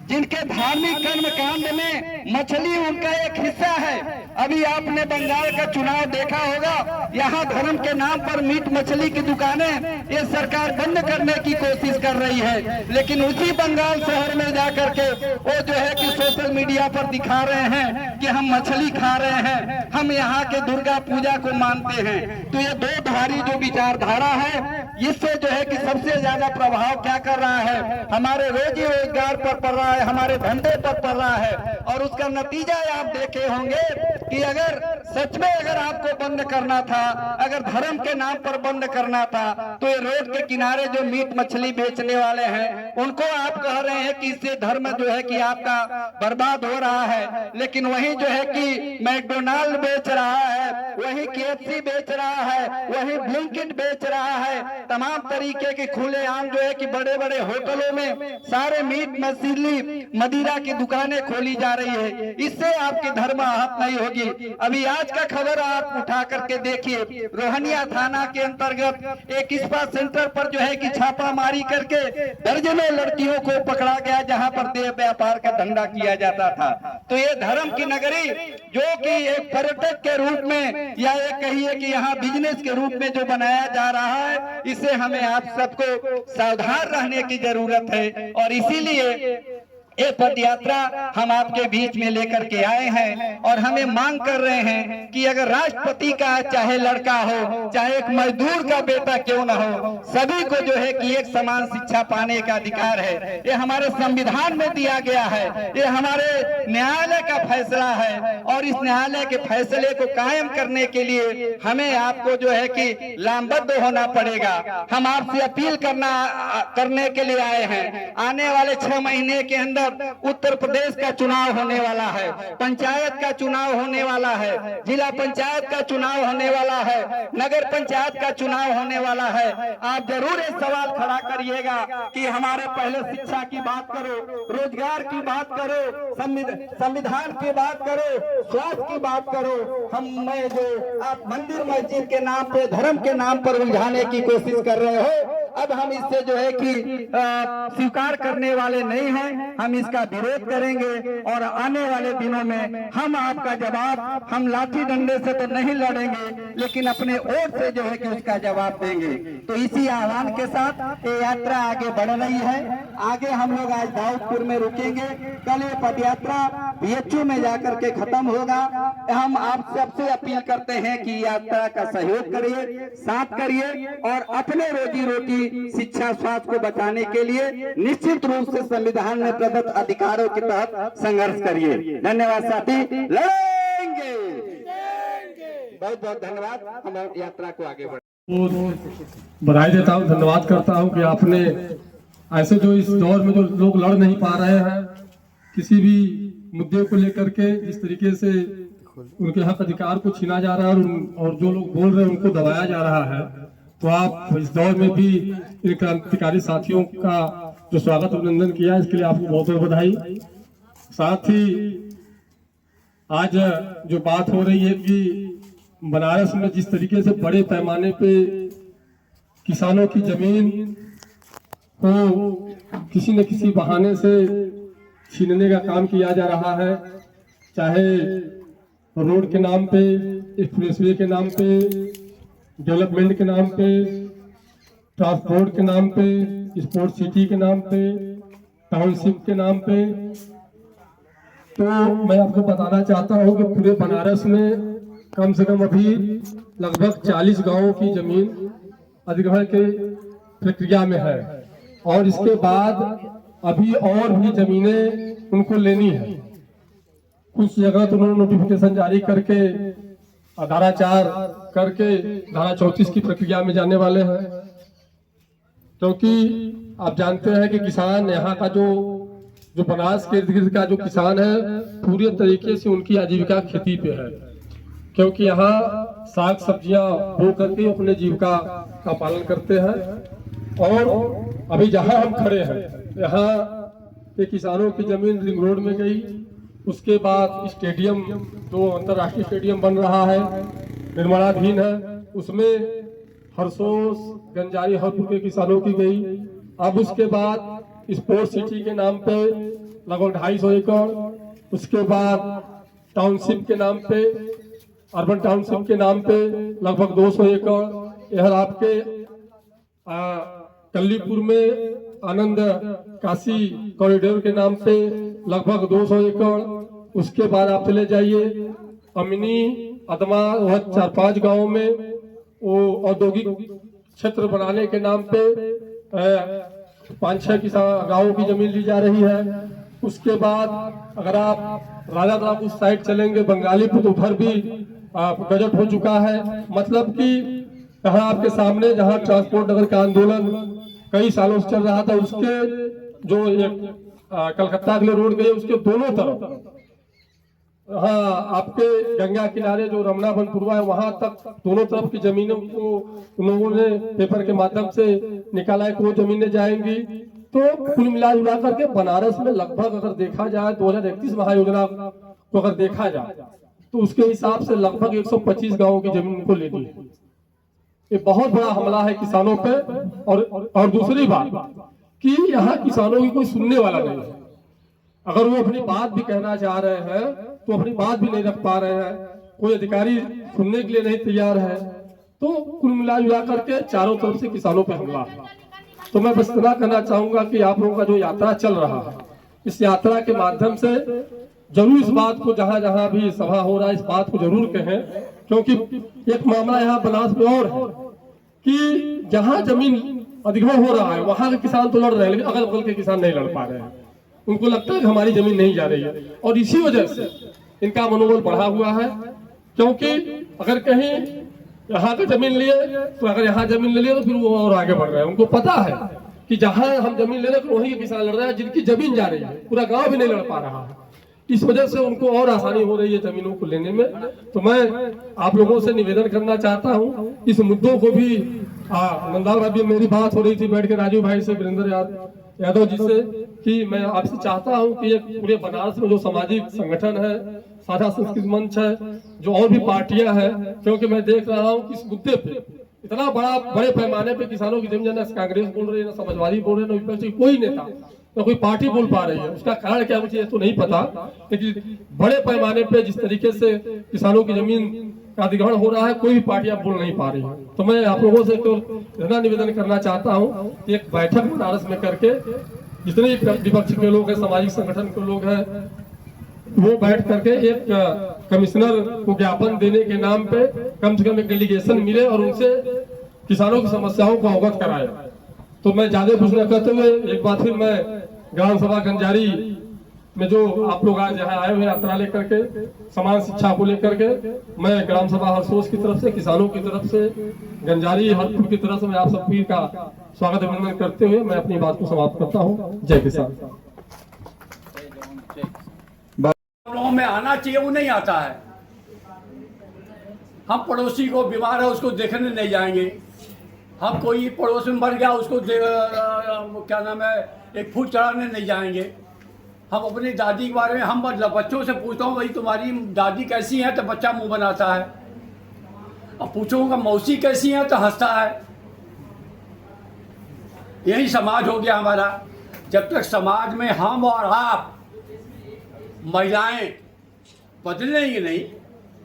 जिनके धार्मिक कर्म कांड में मछली उनका एक हिस्सा है। अभी आपने बंगाल का चुनाव देखा होगा, यहाँ धर्म के नाम पर मीट मछली की दुकानें ये सरकार बंद करने की कोशिश कर रही है। लेकिन उसी बंगाल शहर में जाकर के वो जो है कि सोशल मीडिया पर दिखा रहे हैं कि हम मछली खा रहे हैं, हम यहाँ के दुर्गा पूजा को मानते हैं। तो ये दो धारी जो विचारधारा है, इससे जो है कि सबसे ज्यादा प्रभाव क्या कर रहा है, हमारे रोजी रोजगार पर पड़ रहा है, हमारे धंधे पर पड़ रहा है। और उसका नतीजा आप देखे होंगे कि अगर सच में अगर आपको बंद करना था, अगर धर्म के नाम पर बंद करना था, तो ये रोड के किनारे जो मीट मछली बेचने वाले हैं उनको आप कह रहे हैं कि इससे धर्म जो है कि आपका बर्बाद हो रहा है। लेकिन वही जो है कि मैकडोनाल्ड बेच रहा है, वही KFC बेच रहा है, वही ब्लिंकिट बेच रहा है, तमाम तरीके के खुलेआम जो है कि बड़े बड़े होटलों में सारे मीट मछली मदिरा की दुकानें खोली जा रही है। इससे आपकी धर्म आहत नहीं होगी। अभी आज का खबर आप उठा करके देखिए, रोहनिया थाना के अंतर्गत एक इस्पात सेंटर पर जो है कि छापामारी करके दर्जनों लड़कियों को पकड़ा गया, जहां पर देह व्यापार का धंधा किया जाता था। तो ये धर्म की नगरी जो कि एक पर्यटक के रूप में या एक कहिए कि यहाँ बिजनेस के रूप में जो बनाया जा रहा है, इससे हमें आप सबको सावधान रहने की जरूरत है। और इसीलिए ये पद यात्रा हम आपके बीच में लेकर के आए हैं और हमें मांग कर रहे हैं कि अगर राष्ट्रपति का चाहे लड़का हो, चाहे एक मजदूर का बेटा क्यों न हो, सभी को जो है कि एक समान शिक्षा पाने का अधिकार है। ये हमारे संविधान में दिया गया है, ये हमारे न्यायालय का फैसला है। और इस न्यायालय के फैसले को कायम करने के लिए हमें आपको जो है कि लामबद्ध होना पड़ेगा। हम आपसे अपील करने के लिए आए हैं, आने वाले 6 महीने के अंदर अंदर उत्तर प्रदेश का चुनाव होने वाला है, पंचायत का चुनाव होने वाला है, जिला पंचायत का चुनाव होने वाला है, नगर पंचायत का चुनाव होने वाला है। आप जरूर एक सवाल खड़ा करिएगा कि हमारे पहले शिक्षा की बात करो, रोजगार की बात करो, संविधान की बात करो, स्वास्थ्य की बात करो। मैं जो आप मंदिर मस्जिद के नाम पे, धर्म के नाम पर उलझाने की कोशिश कर रहे हो, अब हम इससे जो है कि स्वीकार करने वाले नहीं हैं। हम इसका विरोध करेंगे और आने वाले दिनों में हम आपका जवाब, हम लाठी डंडे से तो नहीं लड़ेंगे, लेकिन अपने वोट से जो है कि उसका जवाब देंगे। तो इसी आह्वान के साथ ये यात्रा आगे बढ़ रही है। आगे हम लोग आज दाऊदपुर में रुकेंगे, कल ये पद यात्रा BHU में जाकर के खत्म होगा। हम आप सबसे अपील करते हैं कि यात्रा का सहयोग करिए, साथ करिए और अपने रोजी रोटी, शिक्षा, स्वास्थ्य को बचाने के लिए निश्चित रूप से संविधान में प्रदत्त अधिकारों के तहत संघर्ष करिए। धन्यवाद साथी, लड़ेंगे। बहुत बहुत धन्यवाद। हम यात्रा को आगे बढ़ बधाई देता हूँ, धन्यवाद करता हूँ कि आपने ऐसे जो इस दौर में जो लोग लड़ नहीं पा रहे हैं किसी भी मुद्दे को लेकर के, जिस तरीके से उनके हक अधिकार को छीना जा रहा है और जो लोग बोल रहे हैं उनको दबाया जा रहा है, तो आप इस दौर में भी इन क्रांतिकारी साथियों का जो स्वागत अभिनंदन किया, इसके लिए आपको बहुत बहुत बधाई। साथ ही आज जो बात हो रही है कि बनारस में जिस तरीके से बड़े पैमाने पे किसानों की जमीन को किसी न किसी बहाने से छीनने का काम किया जा रहा है, चाहे रोड के नाम पे, एक्सप्रेसवे के नाम पे, डेवलपमेंट के नाम पे, ट्रांसपोर्ट के नाम पे, स्पोर्ट सिटी के नाम पे, टाउनशिप के नाम पे। तो मैं आपको बताना चाहता हूँ कि पूरे बनारस में कम से कम अभी लगभग 40 गांवों की जमीन अधिग्रहण के प्रक्रिया में है और इसके बाद अभी और भी जमीनें उनको लेनी है। कुछ जगह तो उन्होंने नोटिफिकेशन जारी करके धारा 4 करके धारा 34 की प्रक्रिया में जाने वाले हैं, क्योंकि आप जानते हैं कि किसान यहाँ का जो बनारस के इर्द गिर्द का जो किसान है पूरे तरीके से उनकी आजीविका खेती पे है, क्योंकि यहाँ साग सब्जियां बो करके अपने जीविका का पालन करते हैं। और अभी जहाँ हम खड़े हैं यहाँ के किसानों की जमीन रिंग रोड में गई, उसके बाद स्टेडियम जो अंतर्राष्ट्रीय स्टेडियम बन रहा है निर्माणाधीन है, उसमें हरसोस गंजारी हरपुर के किसानों की गई। अब उसके बाद स्पोर्ट्स सिटी के नाम पे लगभग 250 एकड़, उसके बाद टाउनशिप के नाम पे, अर्बन टाउनशिप के नाम पे लगभग 200 एकड़। यह आपके कल्लीपुर में आनंद काशी कॉरिडोर के नाम पे लगभग 200 एकड़। उसके बाद आप चले जाइए अमिनी, अदमा, वह 4-5 गांवों में वो औद्योगिक क्षेत्र बनाने के नाम पे 5-6 किसान गांवों की जमीन ली जा रही है। उसके बाद अगर आप राजा तालाब उस साइड चलेंगे बंगालीपुर, तो उधर भी गजट हो चुका है। मतलब कि यहाँ आपके सामने जहाँ ट्रांसपोर्ट नगर का आंदोलन कई सालों से चल रहा था, उसके जो कलकत्ता के लिए रोड गई उसके दोनों तरफ, हाँ आपके गंगा किनारे जो रमना बनपुरवा है वहां तक दोनों तरफ की जमीनों को उन लोगों ने पेपर के माध्यम से निकाला है कि वो जमीनें जाएंगी। तो कुल मिला करके बनारस में लगभग अगर देखा जाए 2031 महायोजना को अगर देखा जाए तो उसके हिसाब से लगभग 125 गांवों की जमीन को लेनी है। ये बहुत बड़ा हमला है किसानों पे। और दूसरी बात कि यहाँ किसानों की कोई सुनने वाला नहीं है। अगर वो अपनी बात भी कहना चाह रहे हैं तो अपनी बात भी नहीं रख पा रहे हैं, कोई अधिकारी सुनने के लिए नहीं तैयार है। तो कुल मिला करके चारों तरफ से किसानों पे हमला है। तो मैं बस इतना कहना चाहूंगा कि आप लोगों का जो यात्रा चल रहा है, इस यात्रा के माध्यम से जरूर इस बात को, जहां जहां भी सभा हो रहा है, इस बात को जरूर कहें, क्योंकि एक मामला यहाँ बनारस में और है कि जहां जमीन अधिग्रहण हो रहा है वहां के किसान तो लड़ रहे हैं, लेकिन अगल बगल के किसान नहीं लड़ पा रहे हैं। उनको लगता है कि हमारी जमीन नहीं जा रही है और इसी वजह से इनका मनोबल बढ़ा हुआ है। क्योंकि अगर कहीं यहाँ का जमीन लिए तो अगर यहाँ जमीन ले लिया तो फिर वो और आगे बढ़ रहे हैं। उनको पता है कि जहां हम जमीन ले रहे हैं वहीं के किसान लड़ रहे हैं, जिनकी जमीन जा रही है पूरा गांव भी नहीं लड़ पा रहा है। इस वजह से उनको और आसानी हो रही है जमीनों को लेने में। तो मैं आप लोगों से निवेदन करना चाहता हूं, इस मुद्दों को भी नंदाल भाई, मेरी बात हो रही थी बैठ के राजू भाई से, वीरेंद्र यादव जी से, कि मैं आपसे चाहता हूं कि एक पूरे बनारस में जो सामाजिक संगठन है, साझा संस्कृति मंच है, जो और भी पार्टियां हैं, क्योंकि मैं देख रहा हूं कि इस मुद्दे पे इतना बड़े पैमाने पे किसानों की जमीन, न कांग्रेस बोल रही है, न समाजवादी बोल रहे हैं, न विपक्षी कोई नेता, न कोई पार्टी बोल पा रही है। उसका कारण क्या मुझे तो नहीं पता, लेकिन बड़े पैमाने पे जिस तरीके से किसानों की जमीन का अधिग्रहण हो रहा है, कोई भी पार्टियां बोल नहीं पा रही है। तो मैं आप लोगों से इतना निवेदन करना चाहता हूं कि एक बैठक बनारस में करके जितने विपक्ष के लोग हैं, सामाजिक संगठन के लोग हैं, वो बैठ करके एक कमिश्नर को ज्ञापन देने के नाम पे कम से कम एक डेलीगेशन मिले और उनसे किसानों की समस्याओं को अवगत कराए। तो मैं ज्यादा कुछ न करते हुए एक बार फिर मैं ग्राम सभा गंजारी में जो आप लोग आज यहाँ आए हुए यात्रा लेकर के समान शिक्षा को लेकर के, मैं ग्राम सभा हरसोस की तरफ से, किसानों की तरफ से, गंजारी हरपुर की तरफ से मैं आप सभी का स्वागत अभिनंदन करते हुए मैं अपनी बात को समाप्त करता हूँ। जय किसान। गाँव में आना चाहिए, वो नहीं आता है। हम पड़ोसी को बीमार है उसको देखने नहीं जाएंगे, हम कोई पड़ोस में मर गया उसको क्या नाम है एक फूल चढ़ाने नहीं जाएंगे। हम अपनी दादी के बारे में हम बच्चों से पूछता हूँ भाई तुम्हारी दादी कैसी है, तो बच्चा मुंह बनाता है। अब पूछूंगा मौसी कैसी है तो हंसता है। यही समाज हो गया हमारा। जब तक समाज में हम और आप महिलाएं बदलेंगे नहीं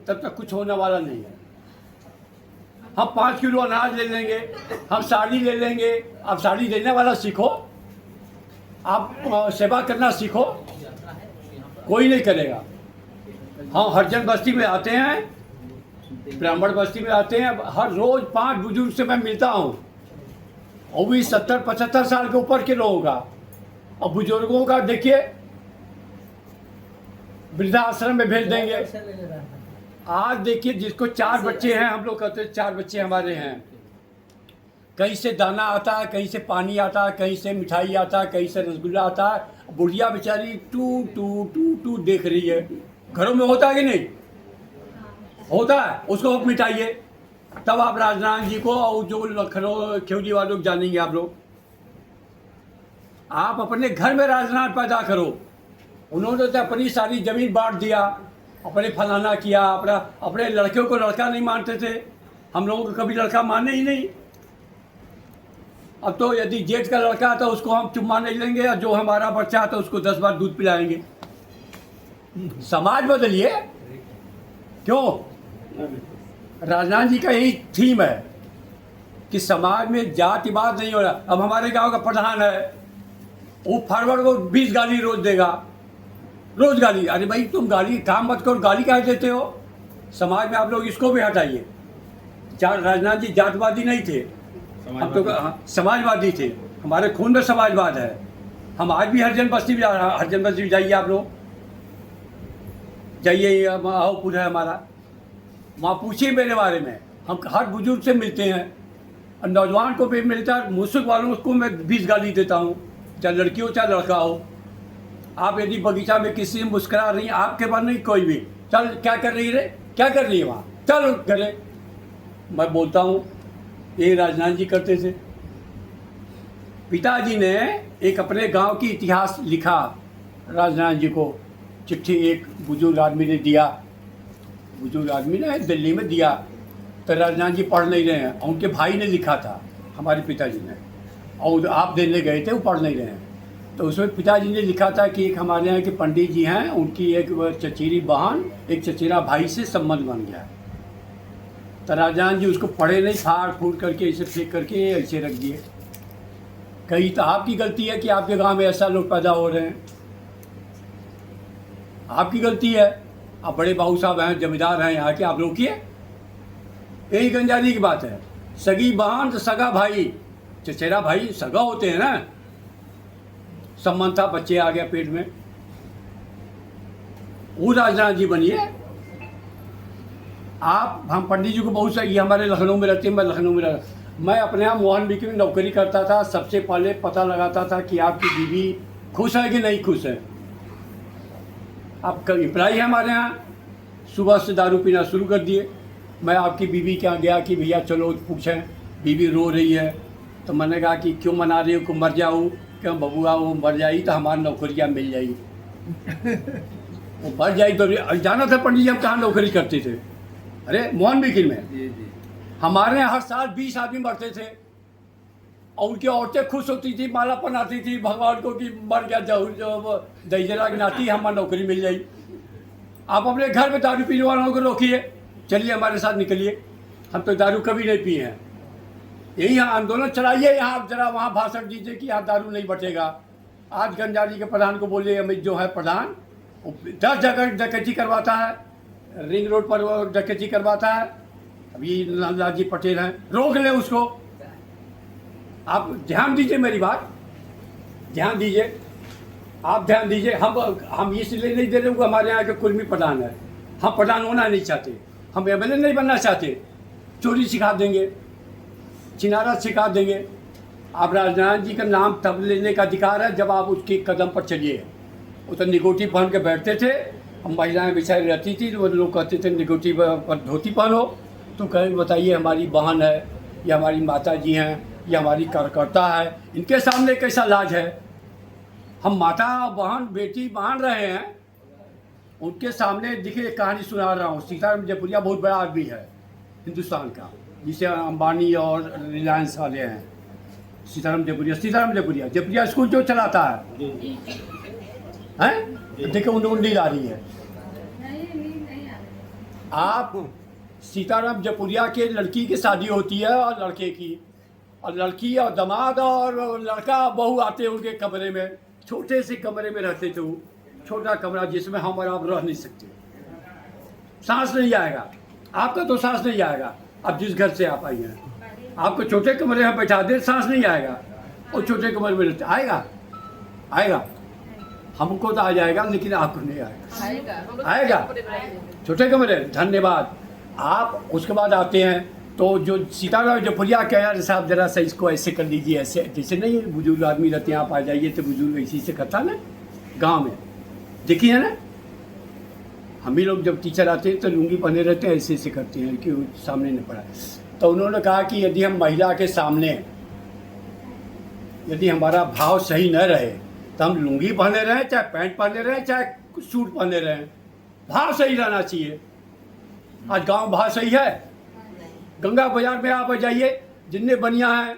तब तक कुछ होने वाला नहीं है। हम 5 किलो अनाज ले लेंगे, हम साड़ी ले लेंगे। आप साड़ी देने वाला सीखो, आप सेवा करना सीखो, कोई नहीं करेगा। हम हरिजन बस्ती में आते हैं, ब्राह्मण बस्ती में आते हैं, हर रोज 5 बुजुर्ग से मैं मिलता हूँ, वो भी 70-75 साल के ऊपर के लोगों का। और बुजुर्गों का देखिए वृद्धाश्रम में भेज देंगे। आज देखिए जिसको 4 बच्चे हैं, हम लोग कहते हैं 4 बच्चे हमारे हैं, कहीं से दाना आता है, कहीं से पानी आता है, कहीं से मिठाई आता है, कहीं से रसगुल्ला आता है। बुढ़िया बेचारी टू टू टू टू देख रही है। घरों में होता है कि नहीं होता है, उसको आप मिटाइए, तब आप राजनारायण जी को और जो लखनऊ खिवजी वालों को जानेंगे। आप लोग आप अपने घर में राजनारायण पैदा करो। उन्होंने तो अपनी सारी जमीन बांट दिया, अपने फलाना किया, अपने लड़कियों को लड़का नहीं मानते थे। हम लोगों को कभी लड़का माने ही नहीं। अब तो यदि जेठ का लड़का आता उसको हम चुम्मा नहीं लेंगे, और जो हमारा बच्चा आता उसको 10 बार दूध पिलाएंगे। समाज बदलिए। क्यों? राजनारायण जी का यही थीम है कि समाज में जातिवाद नहीं हो रहा। अब हमारे गांव का प्रधान है, वो फॉरवर्ड को 20 गाली रोज देगा, रोज गाली। अरे भाई तुम गाली काम मत करो, गाली क्या देते हो? समाज में आप लोग इसको भी हटाइए। राजनारायण जी जातवादी नहीं थे, हम तो समाजवादी थे। हमारे खून में समाजवाद है। हम आज भी हरिजन बस्ती में हरिजन बस्ती में जाइए, आप लोग जाइए, आओपुर है हमारा, वहाँ पूछिए मेरे बारे में। हम हर बुजुर्ग से मिलते हैं, और नौजवान को भी मिलता है। मुसुक वालों को मैं 20 गाली देता हूँ, चाहे लड़की हो चाहे लड़का हो। आप यदि बगीचा में किसी से मुस्करा रही, आपके पास नहीं कोई भी, चल क्या कर रही है, क्या कर रही है वहाँ, चल करे। मैं बोलता हूँ ये राजनारायण जी करते थे। पिताजी ने एक अपने गांव की इतिहास लिखा, राजनारायण जी को चिट्ठी एक बुजुर्ग आदमी ने दिया, बुजुर्ग आदमी ने दिल्ली में दिया। तो राजनारायण जी पढ़ नहीं रहे हैं, उनके भाई ने लिखा था हमारे पिताजी ने, और आप देने गए थे, वो पढ़ नहीं रहे हैं। तो उसमें पिताजी ने लिखा था कि एक हमारे यहाँ के पंडित जी हैं, उनकी एक चचेरी बहन एक चचेरा भाई से संबंध बन गया। तो राजनारायण जी उसको पढ़े नहीं, फाड़ फूट करके इसे फेंक करके ऐसे रख दिए। कहीं तो आपकी गलती है कि आपके गांव में ऐसा लोग पैदा हो रहे हैं, आपकी गलती है। आप बड़े बाबू साहब हैं, जमींदार हैं यहाँ के, आप रोकिए। यही गंजारी की बात है। सगी बहन तो सगा भाई, चचेरा भाई सगा होते हैं ना, संबंध था, बच्चे आ गया पेट में, वो राजनारायण जी बनिए आप। हम पंडित जी को बहुत सही, हमारे लखनऊ में रहते हैं, मैं लखनऊ में रहता, मैं अपने यहाँ मोहन बिकी में नौकरी करता था, सबसे पहले पता लगाता था कि आपकी बीवी खुश है कि नहीं खुश है। आप एम्प्लॉय है हमारे यहाँ, सुबह से दारू पीना शुरू कर दिए। मैं आपकी बीवी के यहाँ गया कि भैया चलो पूछें, बीवी रो रही है। तो मैंने कहा कि क्यों मना रही हो, कि मर जाऊँ, क्यों बबुआ वो मर जाई तो हमारी नौकरियाँ मिल जाएगी। वो मर जाई तो जाना था पंडित जी हम कहाँ नौकरी करते थे, अरे मोहन बिकी में। हमारे यहाँ हर साल 20 आदमी मरते थे और उनकी औरतें खुश होती थी, माला पहनाती थी भगवान को कि मर गया जो दही जला के नाती हमारी नौकरी मिल जाएगी। आप अपने घर में दारू पीने वालों को रोकिए, चलिए हमारे साथ निकलिए, हम तो दारू कभी नहीं पिए हैं। यही यहाँ आंदोलन चलाइए, यहाँ जरा वहाँ भाषण दीजिए कि यहाँ दारू नहीं बटेगा। आज गंजारी के प्रधान को बोलिए, अमित जो है प्रधान, 10 जगह डकैती करवाता है, रिंग रोड पर वो डकैती करवाता है। अभी लालजी जी पटेल हैं, रोक ले उसको। आप ध्यान दीजिए, मेरी बात ध्यान दीजिए, आप ध्यान दीजिए। हम इसलिए नहीं दे रहे हैं, हमारे यहाँ के कुर्मी प्रधान है, हम प्रधान होना नहीं चाहते, हम एमएलए नहीं बनना चाहते। चोरी सिखा देंगे, चिनारा सिखा देंगे। आप राजनारायण जी का नाम तब लेने का अधिकार है जब आप उसके कदम पर चलिए। वो तो निगोटी पहन के बैठते थे, हम महिलाएं बेचारी रहती थी, वो लोग कहते थे निगोटी पर धोती पहनो। तो कहें बताइए हमारी बहन है या हमारी माता जी हैं या हमारी कार्यकर्ता है, इनके सामने कैसा लाज है। हम माता बहन बेटी मान रहे हैं, उनके सामने देखिए कहानी सुना रहा हूँ। सीताराम जयपुरिया बहुत बड़ा आदमी है हिंदुस्तान का, जिसे अंबानी और रिलायंस वाले हैं। सीताराम जयपुरिया स्कूल जो चलाता है हैं, देखिए उन्हें नींद आ रही है। आप सीताराम जयपुरिया के लड़की की शादी होती है और लड़के की, और लड़की और दामाद और लड़का बहू आते हैं उनके कमरे में, छोटे से कमरे में रहते थे वो, छोटा कमरा जिसमें हम और आप रह नहीं सकते, सांस नहीं आएगा, आपका तो सांस नहीं आएगा। अब जिस घर से आप आई हैं, आपको छोटे कमरे में बैठा दे, सांस नहीं आएगा, और छोटे कमरे में रहते आएगा हमको तो आ जाएगा, लेकिन आपको नहीं आएगा। छोटे कमरे। धन्यवाद। आप उसके बाद आते हैं तो जो सीताराम जयपुरिया कह यार साहब जरा सा इसको ऐसे कर लीजिए, ऐसे जैसे नहीं बुजुर्ग आदमी रहते हैं, आप आ जाइए तो बुजुर्ग इसी से करता ना गांव में, देखिए ना। हम ही लोग जब टीचर आते हैं तो लुंगी पहने रहते हैं, ऐसे करते हैं कि सामने न पड़ा। तो उन्होंने कहा कि यदि हम महिला के सामने यदि हमारा भाव सही न रहे तो हम लुंगी पहने रहें, चाहे पैंट पहने रहें, चाहे सूट पहने रहें, भाव सही रहना चाहिए। आज गांव भाव सही है? गंगा बाजार में आप जाइए, जितने बनिया हैं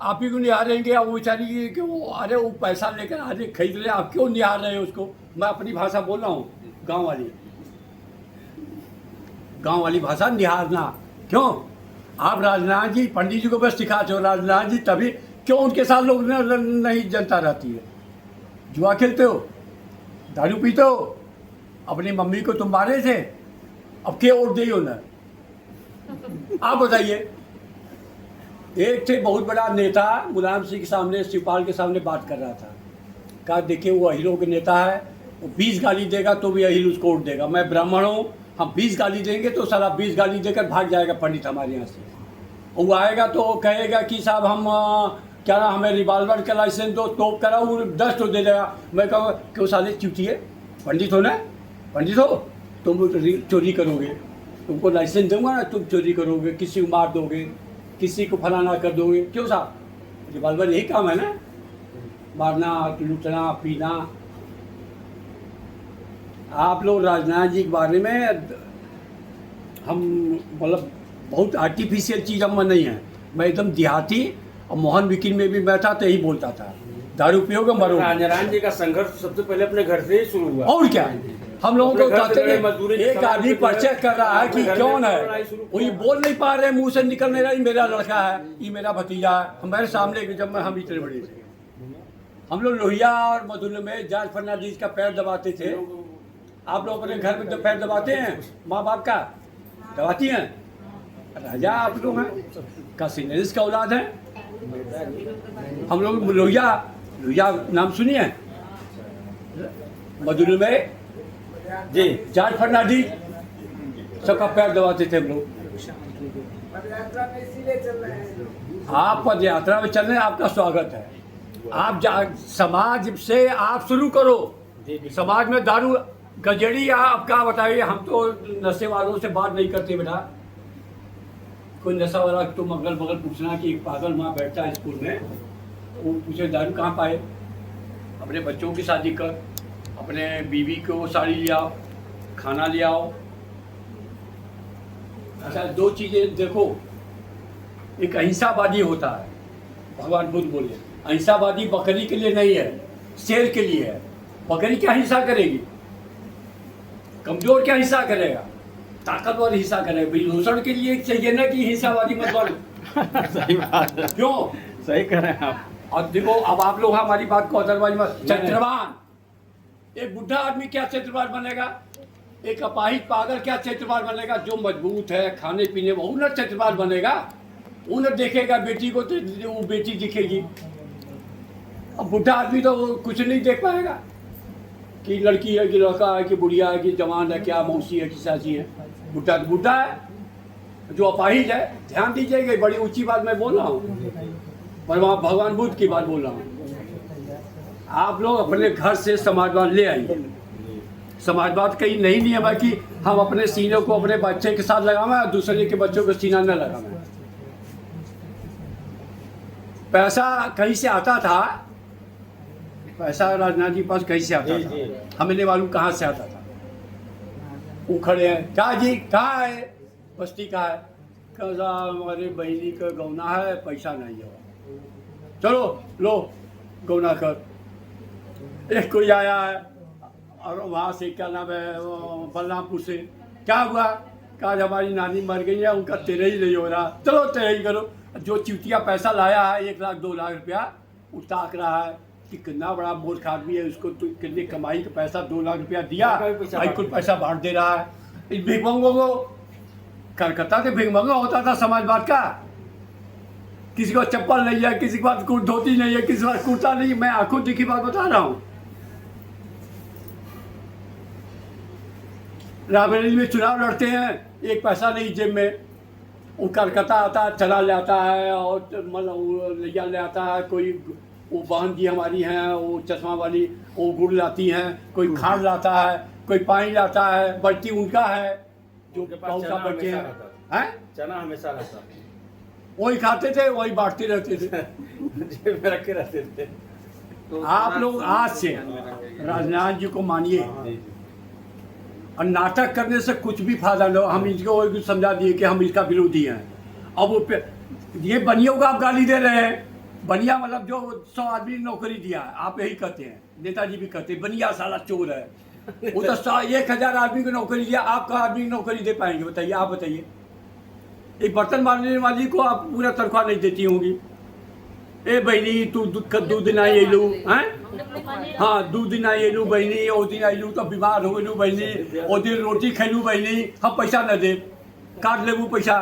आप ही को निहारेंगे, और वो बेचारी कि वो अरे वो पैसा लेकर आगे खरीद रहे, आप क्यों निहार रहे हो उसको। मैं अपनी भाषा बोल रहा हूँ, गांव वाली भाषा निहारना। क्यों? आप राजनारायण जी पंडित जी को बस सिखाते हो, राजनारायण जी तभी क्यों उनके साथ लोग नहीं जनता रहती है। जुआ खेलते हो, दारू पीते हो, अपनी मम्मी को तुम मारे थे, अब क्या वोट दे हो ना। आप बताइए। एक थे बहुत बड़ा नेता, मुलायम सिंह के सामने, शिवपाल के सामने बात कर रहा था, कहा देखिए वो अहिरों के नेता है, वो 20 गाली देगा तो भी अहिर उसको वोट देगा। मैं ब्राह्मण हूँ, हम 20 गाली देंगे तो साला 20 गाली देकर भाग जाएगा पंडित हमारे यहाँ से। वो आएगा तो कहेगा कि साहब हम क्या ना हमें रिवॉल्वर का लाइसेंस दो, तोप करा, वो 10 तो दे देगा। मैं कहूँगा क्यों साले चूतिए, पंडित हो ना, पंडित हो तुम चोरी करोगे, तुमको लाइसेंस दूंगा ना, तुम चोरी करोगे, किसी को मार दोगे, किसी को फलाना कर दोगे। क्यों साहब, रिवॉल्वर यही काम है ना, मारना, लूटना, पीना। आप लोग राजनारायण जी के बारे में हम मतलब बहुत आर्टिफिशियल चीज़ हम नहीं है। मैं एकदम देहाती, और मोहन बिकी में भी मैं था तो यही बोलता था, दारू पियोगे मरो। राजनारायण जी का संघर्ष सबसे पहले अपने घर से ही शुरू हुआ। और क्या, हम लोगों को कहते हैं एक आदमी परचेज कर रहा है कि कौन है, वो ये बोल नहीं पा रहे, मुंह से निकल नहीं रहा, ये मेरा लड़का है, ये मेरा भतीजा है। हमारे सामने जब हम इतने बड़े थे, हम लोग लोहिया और मधुर में जॉर्ज फर्नांडिस का पैर दबाते थे। आप लोग अपने घर में तो पैर दबाते हैं, माँ बाप का दबाती हैं। राजा आप लोग हैं, कासिनेरिस का औलाद है हम लोग। लोहिया नाम सुनिए, मधुर में जी जॉर्ज फर्नांडिस सबका पैर दबाते थे हम लोग। आप पद यात्रा में चल रहे हैं, आपका स्वागत है। आप समाज से आप शुरू करो। समाज में दारू गजड़ी आप क्या बताइए, हम तो नशे वालों से बात नहीं करते बेटा। कोई नशा वाला तुम अगल बगल पूछना कि एक पागल माँ बैठता है स्कूल में, वो पूछे दारू कहाँ पाए। अपने बच्चों की शादी कर, अपने बीवी को साड़ी ले आओ, खाना ले आओ। अच्छा, दो चीज़ें देखो, एक अहिंसावादी होता है, भगवान बुद्ध बोले अहिंसावादी बकरी के लिए नहीं है, शेर के लिए है। बकरी क्या हिंसा करेगी, कमजोर क्या हिंसा करेगा, ताकतवर हिंसा करेगा। विभूषण के लिए चाहिए ना कि हिंसावादी मत बनो। सही बात है, क्यों सही कह रहे हैं आप। और देखो, अब आप लोग हमारी बात को अदरवाइज मत। चरित्रवान, एक बुढ़ा आदमी क्या चरित्रवान बनेगा, एक अपाहिज पागल क्या चरित्रवान बनेगा। जो मजबूत है, खाने पीने वो न चरित्रवान बनेगा। वो न देखेगा बेटी को तो वो बेटी दिखेगी। अब बुढ़ा आदमी तो वो कुछ नहीं देख पाएगा कि लड़की है कि लड़का है कि बुढ़िया है कि जवान है, क्या मौसी है कि सासी है। बुढ़ा तो बुढ़ा है, जो अपाहिज है। ध्यान दीजिएगा, बड़ी ऊंची बात मैं बोल रहा हूँ, पर वहाँ भगवान बुद्ध की बात बोल रहा हूँ। आप लोग अपने घर से समाजवाद ले आइए। समाजवाद कहीं नहीं नियम है कि हम अपने सीने को अपने बच्चे के साथ लगावें और दूसरे के बच्चों को सीना न लगावें। पैसा कहीं से आता था, पैसा राजनाथ जी के पास कहीं से आता था, हमें नहीं मालूम कहाँ से आता था। वो खड़े हैं, क्या जी कहाँ है, बस्ती कहाँ है, कहा हमारे बहनी का गौना है, पैसा नहीं है, चलो लो गौना कर। एक कोई आया है और वहाँ से क्या नाम है, बलरामपुर से, क्या हुआ, कहा हमारी नानी मर गई है, उनका तेरे ही नहीं हो रहा, चलो तेरे ही करो। जो चूतिया पैसा लाया है 1 लाख 2 लाख रुपया, वो ताक रहा है कि कितना बड़ा मूर्ख आदमी है, उसको तो कितनी कमाई का पैसा 2 लाख रुपया दिया, भाई कुछ पैसा बांट दे रहा है। इस भिखमंगों को, कलकत्ता के भिखमंगा होता था समाजवाद का। किसी को चप्पल नहीं है, किसी के पास धोती नहीं है, किसी के पास कुर्ता नहीं। मैं आंखों देखी बात बता रहा हूँ। रायबरेली में चुनाव लड़ते हैं, एक पैसा नहीं जेब में। वो कलकत्ता आता है, चला ले आता है, और मतलब लिया ले आता है। कोई वो बहन जी हमारी हैं, वो चश्मा वाली, वो गुड़ लाती हैं, कोई खाड़ लाता है, कोई पानी लाता है, बल्टी उनका है जो पौसा बच्चे हैं। चना हमेशा रहता, वही खाते थे, वही बांटते रहते थे। जेब में रखे रहते थे। तो आप लोग आज से राजनाथ जी को मानिए, और नाटक करने से कुछ भी फायदा नहीं। हम इनको समझा दिए कि हम इसका विरोधी हैं। अब वो ये बनियों को आप गाली दे रहे हैं। बनिया मतलब जो 100 आदमी नौकरी दिया है, आप यही कहते हैं, नेताजी भी कहते हैं बनिया साला चोर है। वो तो 1000 आदमी को नौकरी दिया, आप का आदमी को नौकरी दे पाएंगे बताइए? आप बताइए। एक बर्तन मारने वाली को आप पूरा तनख्वाह नहीं देती होंगी। ए बहनी तू दो दिन आई एलू हैं, हाँ 2 दिन आई एलू बहनी, ओ दिन आई लू तो बीमार हो गलू बहनी, ओ दिन रोटी खैलू बहनी, हम पैसा न दे, काट लेबू पैसा।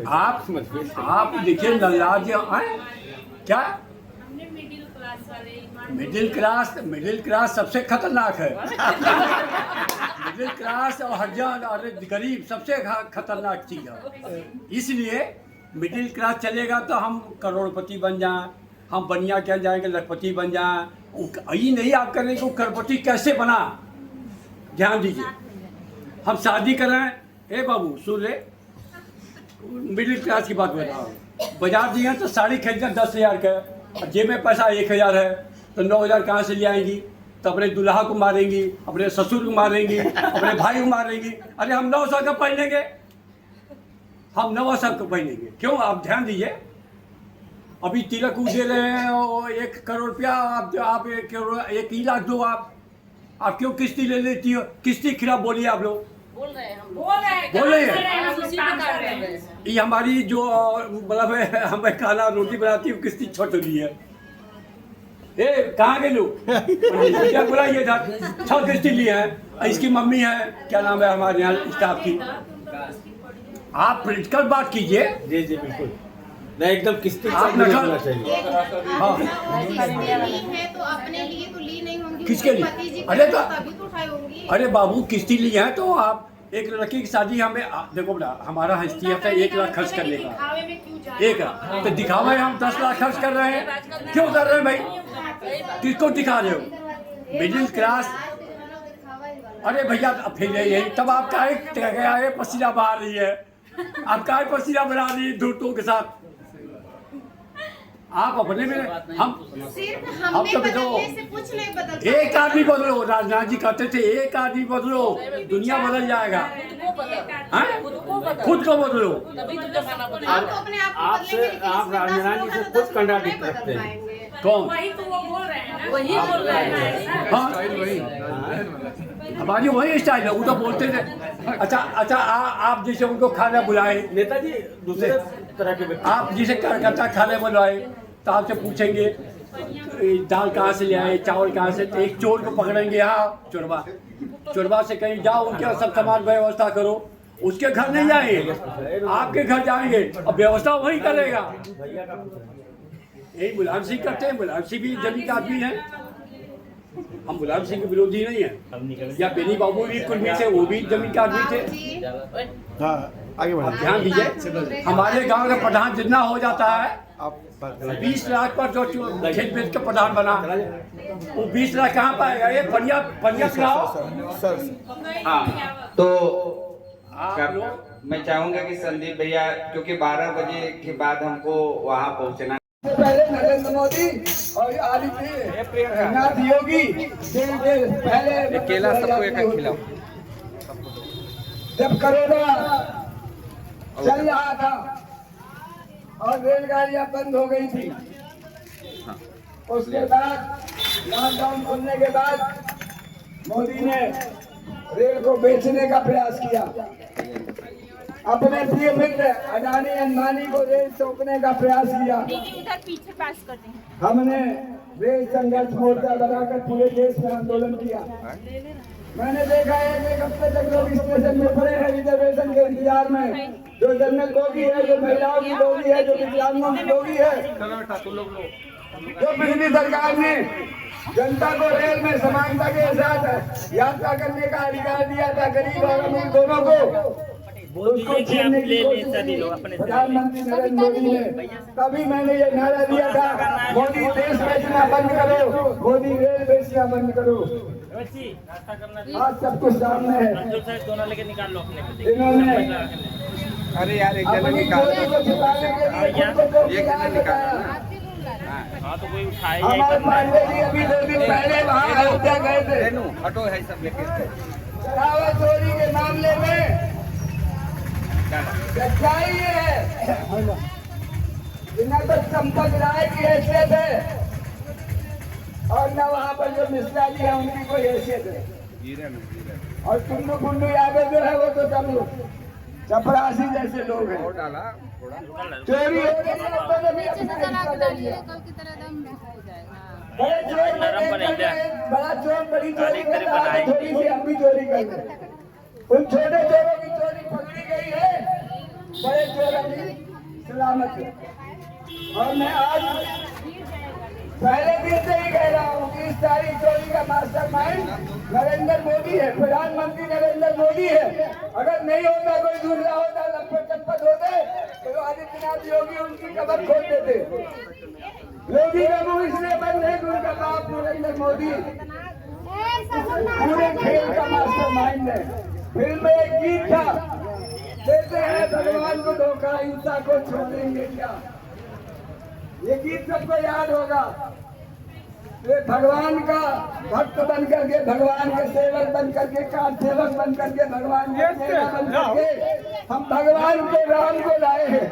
आप देखिए नल्लाज हैं क्या? मिडिल क्लास सबसे खतरनाक है। मिडिल क्लास और हरिजन और गरीब सबसे खतरनाक चीज है। इसलिए मिडिल क्लास चलेगा तो हम करोड़पति बन जाएं, हम बनिया क्या जाएंगे लखपति बन जाएं। यही नहीं आप करें कि करोड़पति कैसे बना। ध्यान दीजिए, हम शादी कर रहे हैं, ए बाबू सुन ले, मिडिल क्लास की बात बता रहा हूँ। बाजार दिए तो साड़ी खरीदना 10,000 का, और जेब में पैसा 1,000 है, तो 9,000 कहाँ से ले आएंगी? तो अपने दुल्हा को मारेंगी, अपने ससुर को मारेंगी, अपने भाई को मारेंगी। अरे हम 900 का पहनेंगे, हम 900 का पहनेंगे। क्यों? आप ध्यान दीजिए, अभी तिलक दे रहे हैं 1 करोड़ रुपया, आप 1 ही लाख दो। आप क्यों किस्ती ले लेती हो? किस्ती खिलाफ बोलिए आप लोग। बोल रहे हैं। ये हमारी जो मतलब हमें खाना रोटी बनाती है किस्ती छोड़ दी है। ए कहाँ गए लोग? क्या बोला ये था 6 किस्ती लिए हैं। इसकी मम्मी है, क्या नाम है हमारे यहाँ स्टाफ की। आप प्रैक्टिकल बात कीजिए। जी जी बिल्कुल नहीं, एकदम किस्ती आप होना चाहिए। हाँ है तो अपने लिए तो ली नहीं होंगी, किसके लिए? पति जी अरे के तो तभी तो उठाई होंगी। अरे बाबू किस्ती ली है तो आप एक लड़की की शादी हमें देखो बेटा, हमारा हैसियत है 1 लाख खर्च करने का, 1 लाख। तो दिखावा हम 10 लाख खर्च कर रहे हैं, क्यों कर रहे हैं भाई? किसको दिखा रहे हो? Middle class. अरे भैया अब फिर यही तब आप काहे पसीना बहा रही है, आप काहे पसीना बना रही है धूर्तों के साथ? आप अपने में हम तो बेटो एक आदमी बदलो। राजनाथ जी कहते थे एक आदमी बदलो दुनिया बदल जाएगा। खुद को बदलो। आपसे आप राजनाथ जी से खुद कंट्राडिक्ट रखते हैं। कौन? वही बोल रहे हैं। हमारी वही स्टाइल है, वो तो बोलते थे। अच्छा आप जैसे उनको खाना बुलाए, नेताजी दूसरे तरह के व्यक्ति, आप जिसे कलकत्ता खाने बुलाए तो आपसे पूछेंगे दाल कहाँ से ले आए, चावल कहाँ से। तो एक चोर को पकड़ेंगे, हाँ चोरबा से कहीं जाओ, उनके सब सामान व्यवस्था करो। उसके घर नहीं जाएंगे, आपके घर जाएंगे, अब व्यवस्था वही करेगा। यही मुलायम सिंह करते हैं। मुलायम सिंह भी जमीन का आदमी है, हम मुलायम सिंह के विरोधी नहीं है। या बेनी बाबू भी कुर्मी थे, वो भी जमीन के आदमी थे। आगे बढ़ा। ध्यान दीजिए, हमारे गांव का प्रधान जितना हो जाता है 20 लाख पर जो खेत बेच के प्रधान बना, वो 20 लाख कहाँ पाएगा? ये पनिया पिलाओ। हाँ, तो आप लोग मैं चाहूंगा कि संदीप भैया, क्योंकि 12 बजे के बाद हमको वहाँ पहुँचना। पहले नरेंद्र मोदी और नाथ योगी पहले केला सबको एक खिलाओ। जब कोरोना चल रहा था और रेलगाड़ियां बंद हो गई थी, उसके बाद लॉकडाउन खुलने के बाद मोदी ने रेल को बेचने का प्रयास किया। अपने प्रिय मित्र अडानी अंबानी को रेल सौंपने का प्रयास किया। इधर पीछे पास करते हैं। हमने रेल संघर्ष मोर्चा बनाकर पूरे देश में आंदोलन किया। मैंने देखा है एक हफ्ते तक लोग स्टेशन में पड़े हैं रिजर्वेशन के इंतजार में। जो जनरल बोगी है, जो महिलाओं की बोगी है, जो विकलांगों की बोगी है, जो पिछली सरकार ने जनता को रेल में समानता के साथ यात्रा करने का अधिकार दिया था, गरीब और अमीर दोनों को, उसको छीनने की कोशिश की प्रधानमंत्री नरेंद्र मोदी ने। तभी मैंने ये नारा दिया था, मोदी देश बेचना बंद करो, मोदी रेल बेचना बंद करो। आज सब कुछ सामने है। इन्होंने अरे यार एक अपनी चोरी को छुपाने के लिए खुद को चौकीदार बताया। हमारे पांडे जी अभी 2 दिन पहले वहाँ अयोध्या गए थे। ऑटो है सब लेके शराब चोरी के मामले में सच्चाई है, न तो चंपक राय की हैसियत है और न वहाँ पर जो मिश्रा जी है उनकी कोई हैसियत है। और टुंडू कुंडू यादव जो है वो तो सब चपरासी जैसे लोग हैं। चोरी हो रही है, बड़े चोर बड़ा चोर बड़ी चोरी करता है, थोड़ी सी हम भी चोरी करते हैं। उन छोटे चोरों की चोरी पकड़ी गई है, बड़े चोर अभी सलामत है। और मैं आज पहले दिन से ही कह रहा हूँ कि इस सारी चोरी का मास्टरमाइंड नरेंद्र मोदी है, प्रधानमंत्री नरेंद्र मोदी है। अगर नहीं होता, कोई दूसरा होता, लंपट चप्पट होते तो आदित्यनाथ योगी उनकी कमर खोल देते। योगी का मुंह इसलिए बंद है कि उनका बाप नरेंद्र मोदी पूरे खेल का मास्टरमाइंड है। फिल्म में एक गीत था, देते हैं भगवान को धोखा, हिंसा को छोड़ेंगे क्या। ये गीत सबको याद होगा। ये भगवान का भक्त बन करके, भगवान के सेवक बन करके, कार सेवक बन करके, भगवान के सेवक बन करके हम भगवान को, राम को लाए हैं।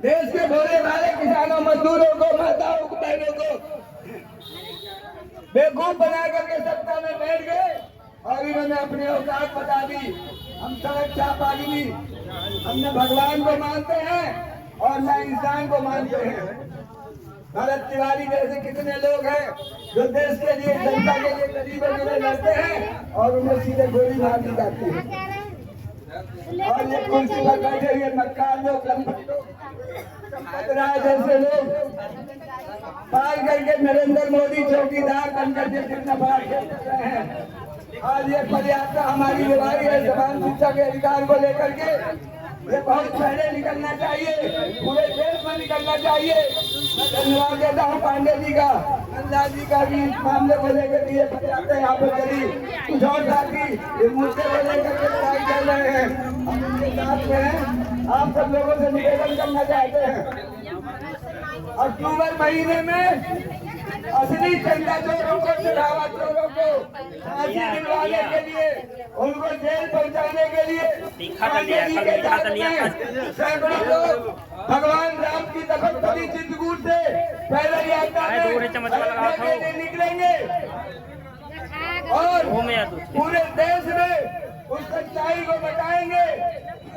देश के भोले भाले किसानों, मजदूरों को, माताओं को, बहनों को बेवकूफ बना करके सत्ता में बैठ गए और इन्होंने अपनी औकात बता दी। हम सड़क चापा दी। हमने भगवान को मानते हैं और न इंसान को मानते हैं। भरत तिवारी जैसे कितने लोग हैं जो देश के लिए, जनता के लिए, गरीबों के लिए लड़ते हैं और उन्हें सीधे गोली मार दी जाती है। और ये कुर्सी पर बैठे हुए मक्कार लोग, लंपट लोग, संपत राय जैसे लोग पाल करके नरेंद्र मोदी चौकीदार बनकर के कितना बड़ा खेल कर रहे हैं। आज ये पदयात्रा हमारी लड़ाई है समान शिक्षा के अधिकार को लेकर के, ये बहुत पहले निकलना चाहिए, पूरे देश में निकलना चाहिए। मैं धन्यवाद देता हूँ पांडे जी का, नंदा जी का भी इस मामले को लेकर ये पदयात्रा यहाँ पर चली। कुछ और साथी इस मुद्दे को लेकर के लड़ाई कर रहे हैं, हम उनके साथ में हैं। आप सब लोगों से निवेदन करना चाहते हैं, अक्टूबर महीने में असली चंदा चोरों को, चढ़ावा चोरों को फांसी दिलवाने के लिए, उनको जेल पहुंचाने के लिए सैकड़ों लोग भगवान राम की तपस्वी चित्रकूट से पैदल यात्रा में निकलेंगे और पूरे देश में उस सच्चाई को बताएंगे।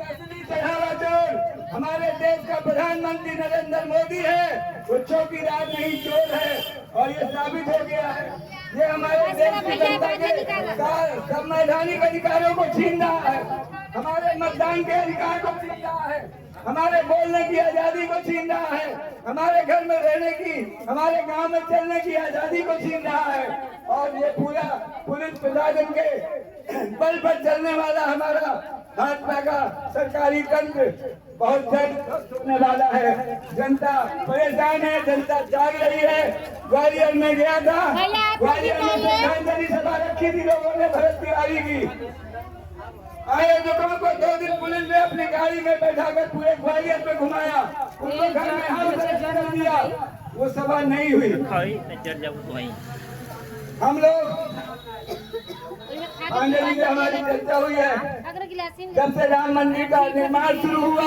असली चढ़ावा चोर हमारे देश का प्रधानमंत्री नरेंद्र मोदी है, वो चौकीदार नहीं चोर है, और ये साबित हो गया है। ये हमारे देश की जनता के संवैधानिक अधिकारों को छीन रहा है, हमारे मतदान के अधिकार को छीन रहा है, हमारे बोलने की आजादी को छीन रहा है, हमारे घर में रहने की, हमारे गांव में चलने की आजादी को छीन रहा है। और ये पूरा पुलिस प्रशासन के बल पर चलने वाला हमारा भाजपा का सरकारी तंत्र बहुत जल्द होने वाला है। जनता परेशान है, जनता जाग रही है। ग्वालियर में गया था, ग्वालियर में श्रद्धांजलि सभा रखी थी लोगों ने भरत तिवारी की। आयोजकों को 2 दिन पुलिस ने अपनी गाड़ी में बैठाकर पूरे ग्वालियर में घुमाया, उनको घर में हाउस अरेस्ट कर दिया, वो सभा नहीं हुई। हम लोग पांडे जी से हमारी चर्चा हुई है, जब से राम मंदिर का निर्माण शुरू हुआ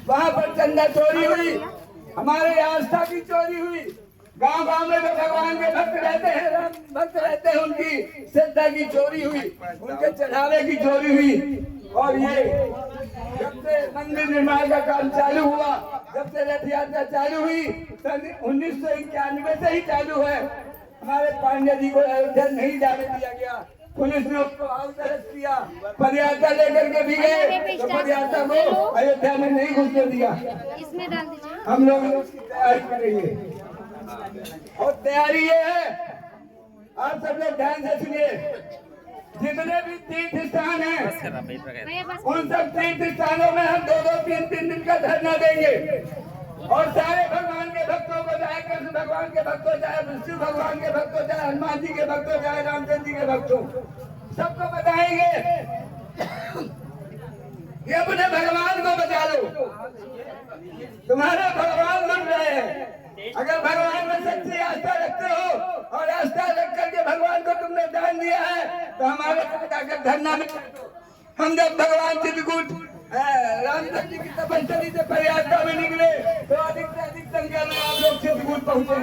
वहाँ पर चंदा चोरी हुई, हमारे आस्था की चोरी हुई, गांव गांव में जो भगवान के भक्त रहते हैं, राम भक्त रहते हैं, उनकी श्रद्धा की चोरी हुई, उनके चढ़ावे की चोरी हुई। और ये जब से मंदिर निर्माण का काम चालू हुआ, जब से रथ यात्रा चालू हुई, सन 1991 से ही चालू है। हमारे पांडे जी को अयोध्या नहीं जाने दिया गया, पुलिस ने उसको हाउस अरेस्ट किया, पदयात्रा लेकर के भी गए तो पदयात्रा को अयोध्या में नहीं घुसने दिया। हम लोग उसकी तैयारी करेंगे और तैयारी ये है, आप सब लोग ध्यान से सुनिए, जितने भी तीर्थ स्थान हैं उन सब तीर्थ स्थानों में हम 2-2, 3-3 दिन का धरना देंगे और सारे भगवान के भक्तों को, चाहे कृष्ण भगवान के भक्तों, चाहे विष्णु भगवान के भक्तों, चाहे हनुमान जी के भक्तों, चाहे रामचंद्र जी के भक्तों, सबको बताएंगे कि अपने भगवान को बचा लो, तुम्हारे भगवान बन रहे हैं। अगर भगवान में सच्ची आस्था रखते हो और आस्था रख करके भगवान को तुमने दान दिया है तो हमारे साथ आकर धरना में। हम जब भगवान चित्रकूट रामचंद्र जी की तपस्या से पदयात्रा में निकले तो अधिक से अधिक संख्या में आप लोग चित्रकूट पहुंचे,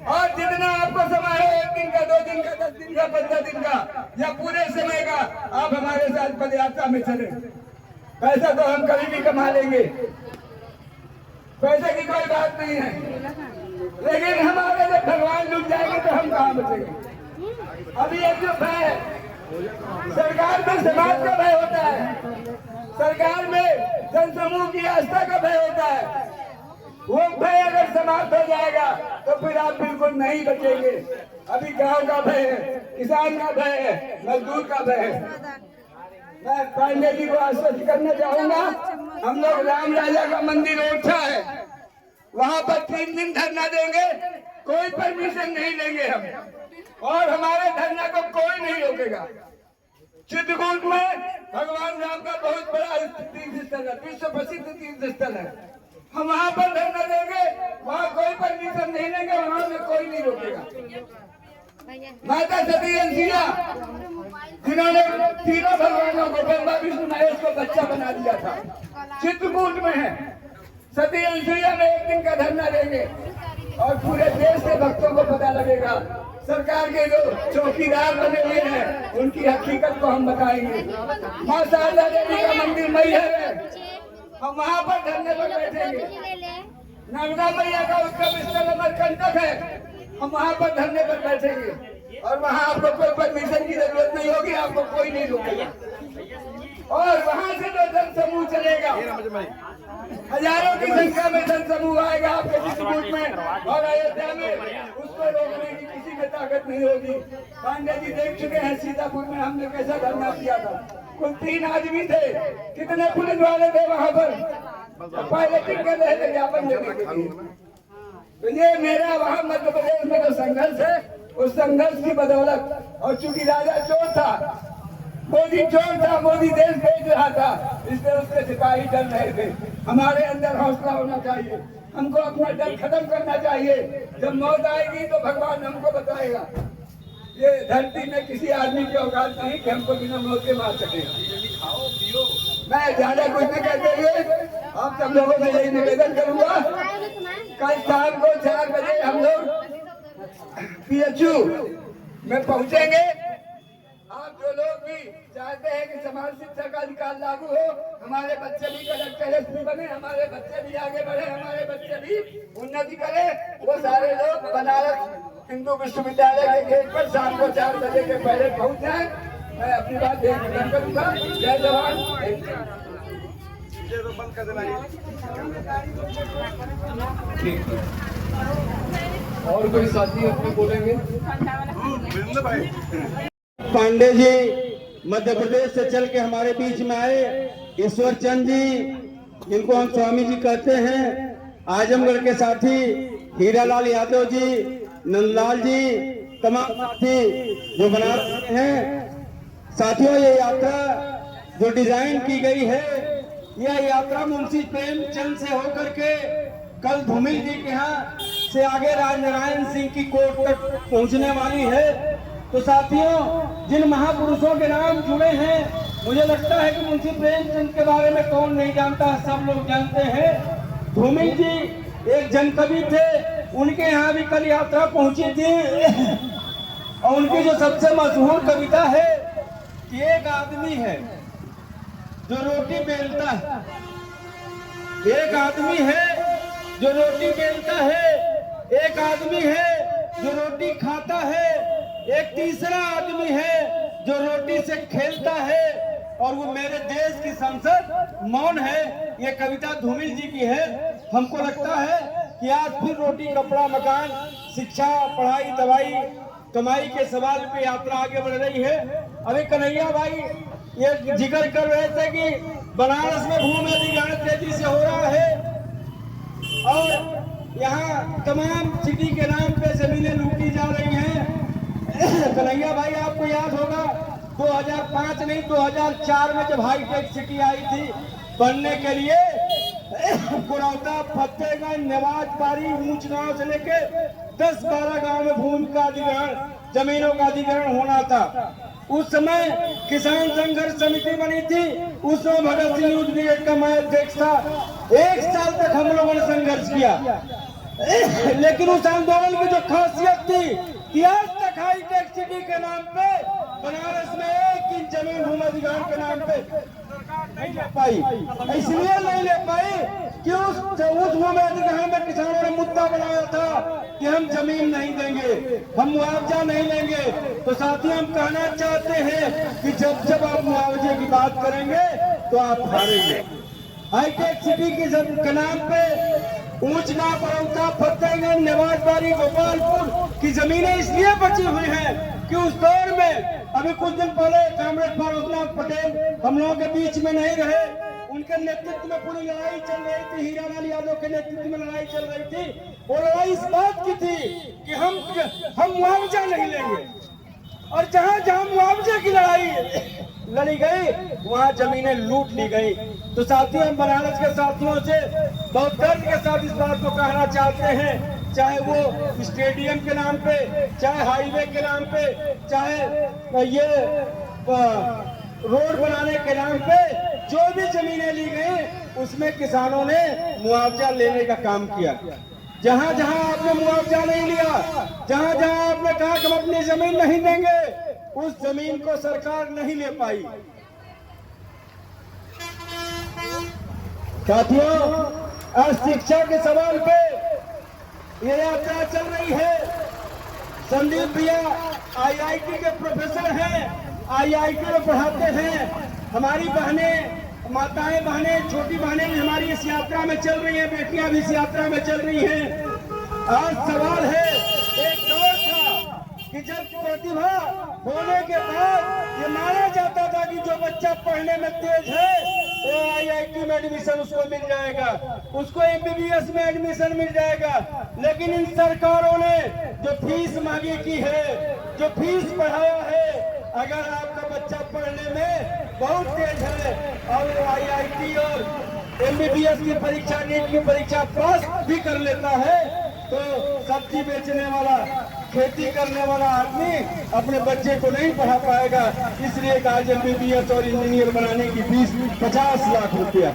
और जितना आपको समय है, 1 दिन का, 2 दिन का, 10 दिन का, 15 दिन का या पूरे समय का, आप हमारे साथ पदयात्रा में चले। पैसा तो हम कभी भी कमा लेंगे, पैसे की कोई बात नहीं है, लेकिन हमारे जब भगवान डूब जाएंगे तो हम कहाँ बचेंगे। अभी एक जो भय है, सरकार में समाज का भय होता है, सरकार में जनसमूह की आस्था का भय होता है, वो भय अगर समाप्त हो जाएगा तो फिर आप बिल्कुल नहीं बचेंगे। अभी गांव का भय है, किसान का भय है, मजदूर का भय है। मैं पांडे जी को आश्वस्त करना चाहूंगा, हम लोग राम राजा का मंदिर ओरछा है, वहाँ पर 3 दिन धरना देंगे, कोई परमिशन नहीं लेंगे हम, और हमारे धरना को कोई नहीं रोकेगा। चित्रकूट में भगवान राम का बहुत बड़ा तीर्थ स्थल है, विश्व प्रसिद्ध तीर्थ स्थल है, हम वहाँ पर धरना देंगे, वहाँ कोई परमिशन नहीं लेंगे, वहाँ में कोई नहीं रोकेगा। माता सती अंसिया जिन्होंने तीनों भगवानों को, ब्रह्मा विष्णु महेश को बच्चा बना दिया था, चित्रकूट में है। सती अंसिया में 1 दिन का धरना देंगे और पूरे देश के भक्तों को पता लगेगा। सरकार के जो चौकीदार बने हुए हैं उनकी हकीकत को हम बताएंगे। माँ शारदा देवी का मंदिर मैहर है, हम वहाँ पर धरने पर बैठेंगे। नर्मदा मैया का उत्सव स्थल अमरकंटक है, हम वहाँ पर धरने पर बैठेंगे और वहाँ आपको कोई परमिशन की जरूरत नहीं होगी, आपको कोई नहीं रोकेगा। और वहां से जो जनसमूह चलेगा, हजारों की संख्या में जनसमूह आएगा आपके चित्रकूट में और अयोध्या में, उसको रोकने की किसी में ताकत नहीं होगी। पांडे जी देख चुके हैं सीतापुर में हमने कैसा धरना किया था। कुल 3 आदमी थे, कितने पुलिस वाले थे वहां पर, पायलटिंग कर रहे थे ज्ञापन देने के लिए। तो ये मेरा वहां मध्य प्रदेश में जो संघर्ष है, उस संघर्ष की बदौलत, और चूंकि राजा चोर था, मोदी चोर था, मोदी देश बेच रहा था, इसलिए उसके सिपाही डर रहे थे। हमारे अंदर हौसला होना चाहिए, हमको अपना डर खत्म करना चाहिए। जब मौत आएगी तो भगवान हमको बताएगा। ये धरती में किसी आदमी की औकात नहीं कि हमको बिना मौत के मार सके। मैं ज्यादा कुछ नहीं कहते हुए आप सब लोगों से यही निवेदन करूंगा, कल शाम को 4 बजे हम लोग PHU में पहुंचेंगे। आप जो लोग भी चाहते हैं कि समाज शिक्षा का अधिकार लागू हो, हमारे बच्चे भी कलेक्टर SP बने, हमारे बच्चे भी आगे बढ़े, हमारे बच्चे भी उन्नति करें, वो सारे लोग बनारस हिंदू विश्वविद्यालय के गेट पर शाम को 4 बजे के पहले पहुंच जाएं। मैं अपनी बात खत्म करूंगा। जय जवान, जय किसान। और कोई साथी अपने बोलेंगे? पांडे जी मध्य प्रदेश से चल के हमारे बीच में आए, ईश्वर चंद जी जिनको हम स्वामी जी कहते हैं, आजमगढ़ के साथी हीरालाल यादव जी, नंदलाल जी, तमाम साथी जो बना रहे हैं। साथियों, ये यात्रा जो डिजाइन की गई है, यह यात्रा मुंशी प्रेमचंद से होकर के कल धूमिल जी के यहाँ से आगे राजनारायण सिंह की कोर्ट तक पहुंचने वाली है। तो साथियों, जिन महापुरुषों के नाम जुड़े हैं, मुझे लगता है कि मुंशी प्रेमचंद के बारे में कौन नहीं जानता, सब लोग जानते हैं। धूमिल जी एक जनकवि थे, उनके यहाँ भी कल यात्रा पहुंची थी और उनकी जो सबसे मशहूर कविता है कि एक आदमी है जो रोटी बेलता है, एक आदमी है जो रोटी बेलता है, एक आदमी है जो रोटी खाता है, एक तीसरा आदमी है जो रोटी से खेलता है, और वो मेरे देश की संसद मौन है। ये कविता धूमिल जी की है। हमको लगता है कि आज फिर रोटी, कपड़ा, मकान, शिक्षा, पढ़ाई, दवाई, कमाई के सवाल पे यात्रा आगे बढ़ रही है। अभी कन्हैया भाई ये जिक्र कर रहे थे कि बनारस में भूमि अधिग्रहण तेजी से हो रहा है और यहाँ तमाम सिटी के नाम पे जमीनें लूटी जा रही हैं। कन्हैया भाई आपको याद होगा 2005 नहीं 2004 में जब हाईटेक सिटी आई थी बनने के लिए, कुरौता, फतेहगंज, नवाज पारी, ऊंच गांव से लेके 10-12 गांव में भूमि का अधिग्रहण, जमीनों का अधिग्रहण होना था। उस समय किसान संघर्ष समिति बनी थी, उस समय भगत सिंह यूथ ब्रिगेड का मैं अध्यक्ष था। 1 साल तक हम लोगों ने संघर्ष किया, लेकिन उस आंदोलन की जो खासियत थी कि आज तक हाईटेक सिटी के नाम पे बनारस में 1 इंच जमीन भूमि अधिग्रहण के नाम पे नहीं ले पाई। इसलिए नहीं ले पाई कि उस भूमि अधिग्रहण में किसानों ने मुद्दा बनाया था कि हम जमीन नहीं देंगे, हम मुआवजा नहीं लेंगे। तो साथियों, हम कहना चाहते हैं कि जब जब आप मुआवजे की बात करेंगे तो आप हारेंगे। हाईटेक सिटी के नाम पे ऊंचना, परौता, फतेहगंज, नवाजबारी, गोपालपुर की जमीनें इसलिए बची हुई हैं कि उस दौर में अभी कुछ दिन पहले कामरेड फारूकनाथ पटेल हम लोगों के बीच में नहीं रहे, उनके नेतृत्व में पूरी लड़ाई चल रही थी, हीरालाल यादव के नेतृत्व में लड़ाई चल रही थी। वो लड़ाई इस बात की थी कि हम मुआवजा नहीं लेंगे, और जहां जहां मुआवजे की लड़ाई लड़ी गई वहां जमीनें लूट ली गई। तो साथियों, हम बनारस के साथियों से बहुत गर्व के साथ इस बात को कहना चाहते हैं, चाहे वो स्टेडियम के नाम पे, चाहे हाईवे के नाम पे, चाहे ये रोड बनाने के नाम पे, जो भी जमीनें ली गई उसमें किसानों ने मुआवजा लेने का काम किया। जहां जहां आपने मुआवजा नहीं लिया, जहां जहां आपने कहा कि हम अपनी जमीन नहीं देंगे, उस जमीन को सरकार नहीं ले पाई। साथियों, आज शिक्षा के सवाल पे ये यात्रा चल रही है। संदीप भैया IIT के प्रोफेसर हैं, IIT में पढ़ाते हैं। हमारी बहनें, माताएं बहनें, छोटी बहनें भी हमारी इस यात्रा में चल रही हैं, बेटियां भी इस यात्रा में चल रही हैं। आज सवाल है, एक दौर था कि जब प्रतिभा होने के बाद ये माना जाता था कि जो बच्चा पढ़ने में तेज है वो IIT में एडमिशन उसको मिल जाएगा, उसको MBBS में एडमिशन मिल जाएगा। लेकिन इन सरकारों ने जो फीस मांगी की है, जो फीस बढ़ाया है, अगर आपका बच्चा पढ़ने में बहुत तेज है और वो IIT और MBBS की परीक्षा, नीट की परीक्षा पास भी कर लेता है, तो सब्जी बेचने वाला, खेती करने वाला आदमी अपने बच्चे को नहीं पढ़ा पाएगा। इसलिए आज MBBS और इंजीनियर बनाने की फीस 50 लाख रुपया।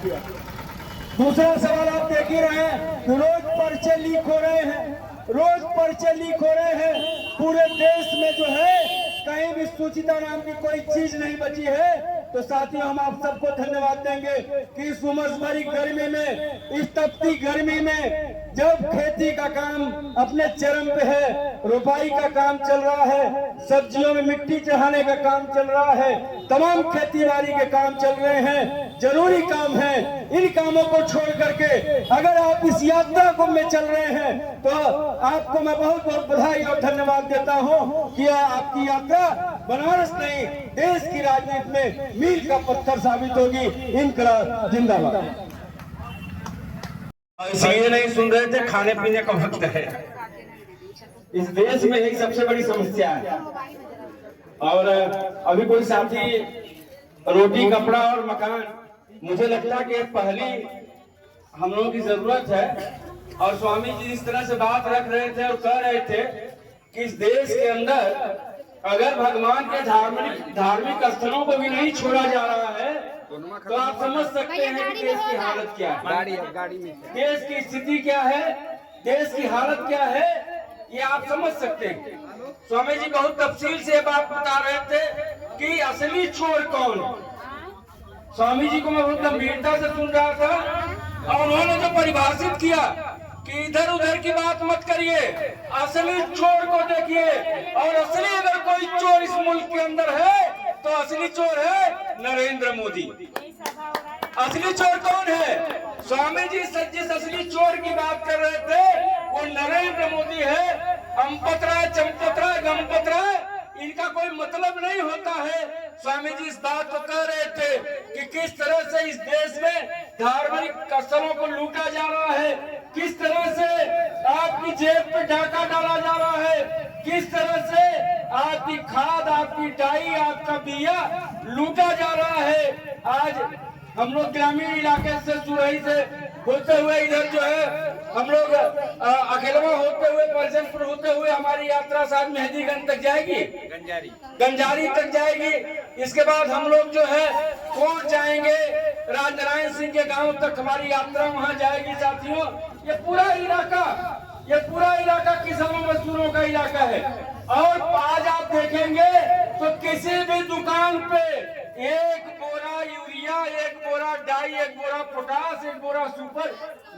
दूसरा सवाल आप देख ही रहे हैं, रोज पर्चे लीक हो रहे हैं, रोज पर्चे लीक हो रहे हैं। पूरे देश में जो है कहीं भी सूचिता नाम की कोई चीज नहीं बची है। तो साथियों, हम आप सबको धन्यवाद देंगे कि इस उमस भरी गर्मी में, इस तपती गर्मी में, जब खेती का काम अपने चरम पे है, रोपाई का काम चल रहा है, सब्जियों में मिट्टी चढ़ाने का काम चल रहा है, तमाम खेती बाड़ी के काम चल रहे हैं, जरूरी काम है। इन कामों को छोड़ करके अगर आप इस यात्रा को में चल रहे हैं तो आपको मैं बहुत बहुत बधाई और धन्यवाद देता हूं कि आपकी यात्रा बनारस नहीं, देश की राजनीति में मील का पत्थर साबित होगी। इनकलाब जिंदाबाद। इसलिए नहीं सुन रहे थे, खाने पीने का वक्त है। इस देश में एक सबसे बड़ी समस्या है, और अभी कोई साथी रोटी, कपड़ा और मकान, मुझे लगता है कि पहली हम लोगों की जरूरत है। और स्वामी जी इस तरह से बात रख रहे थे और कह रहे थे कि इस देश के अंदर अगर भगवान के धार्मिक स्थलों को भी नहीं छोड़ा जा रहा है तो आप समझ सकते हैं कि देश की हालत क्या है, देश की स्थिति क्या है, देश की हालत क्या है, ये आप समझ सकते हैं। स्वामी जी बहुत तफसील से बात बता रहे थे कि असली चोर कौन है। स्वामी जी को मैं बहुत गंभीरता से सुन रहा था और उन्होंने जो परिभाषित किया कि इधर उधर की बात मत करिए, असली चोर को देखिए। और असली अगर कोई चोर इस मुल्क के अंदर है तो असली चोर है नरेंद्र मोदी। असली चोर कौन है? स्वामी जी जिस असली चोर की बात कर रहे थे वो नरेंद्र मोदी है। अम्पतरा, चंपतरा, गमपतरा, इनका कोई मतलब नहीं होता है। स्वामी जी इस बात को कह रहे थे कि किस तरह से इस देश में धार्मिक स्थलों को लूटा जा रहा है, किस तरह से आपकी जेब पे डाका डाला जा रहा है, किस तरह से आपकी खाद, आपकी डाई, आपका बिया लूटा जा रहा है। आज हम लोग ग्रामीण इलाके से, सुरही से होते हुए इधर जो है हम लोग अकेलवा होते हुए, परजनपुर होते हुए हमारी यात्रा शायद मेहंदीगंज तक जाएगी, गंजारी तक जाएगी। इसके बाद हम लोग जो है कोट जाएंगे, राजनारायण सिंह के गांव तक हमारी यात्रा वहां जाएगी। साथियों, ये पूरा इलाका किसानों मजदूरों का इलाका है। और आज आप देखेंगे तो किसी भी दुकान पे एक बोरा यूरिया, एक बोरा डाई, एक बोरा पोटास, एक बोरा सुपर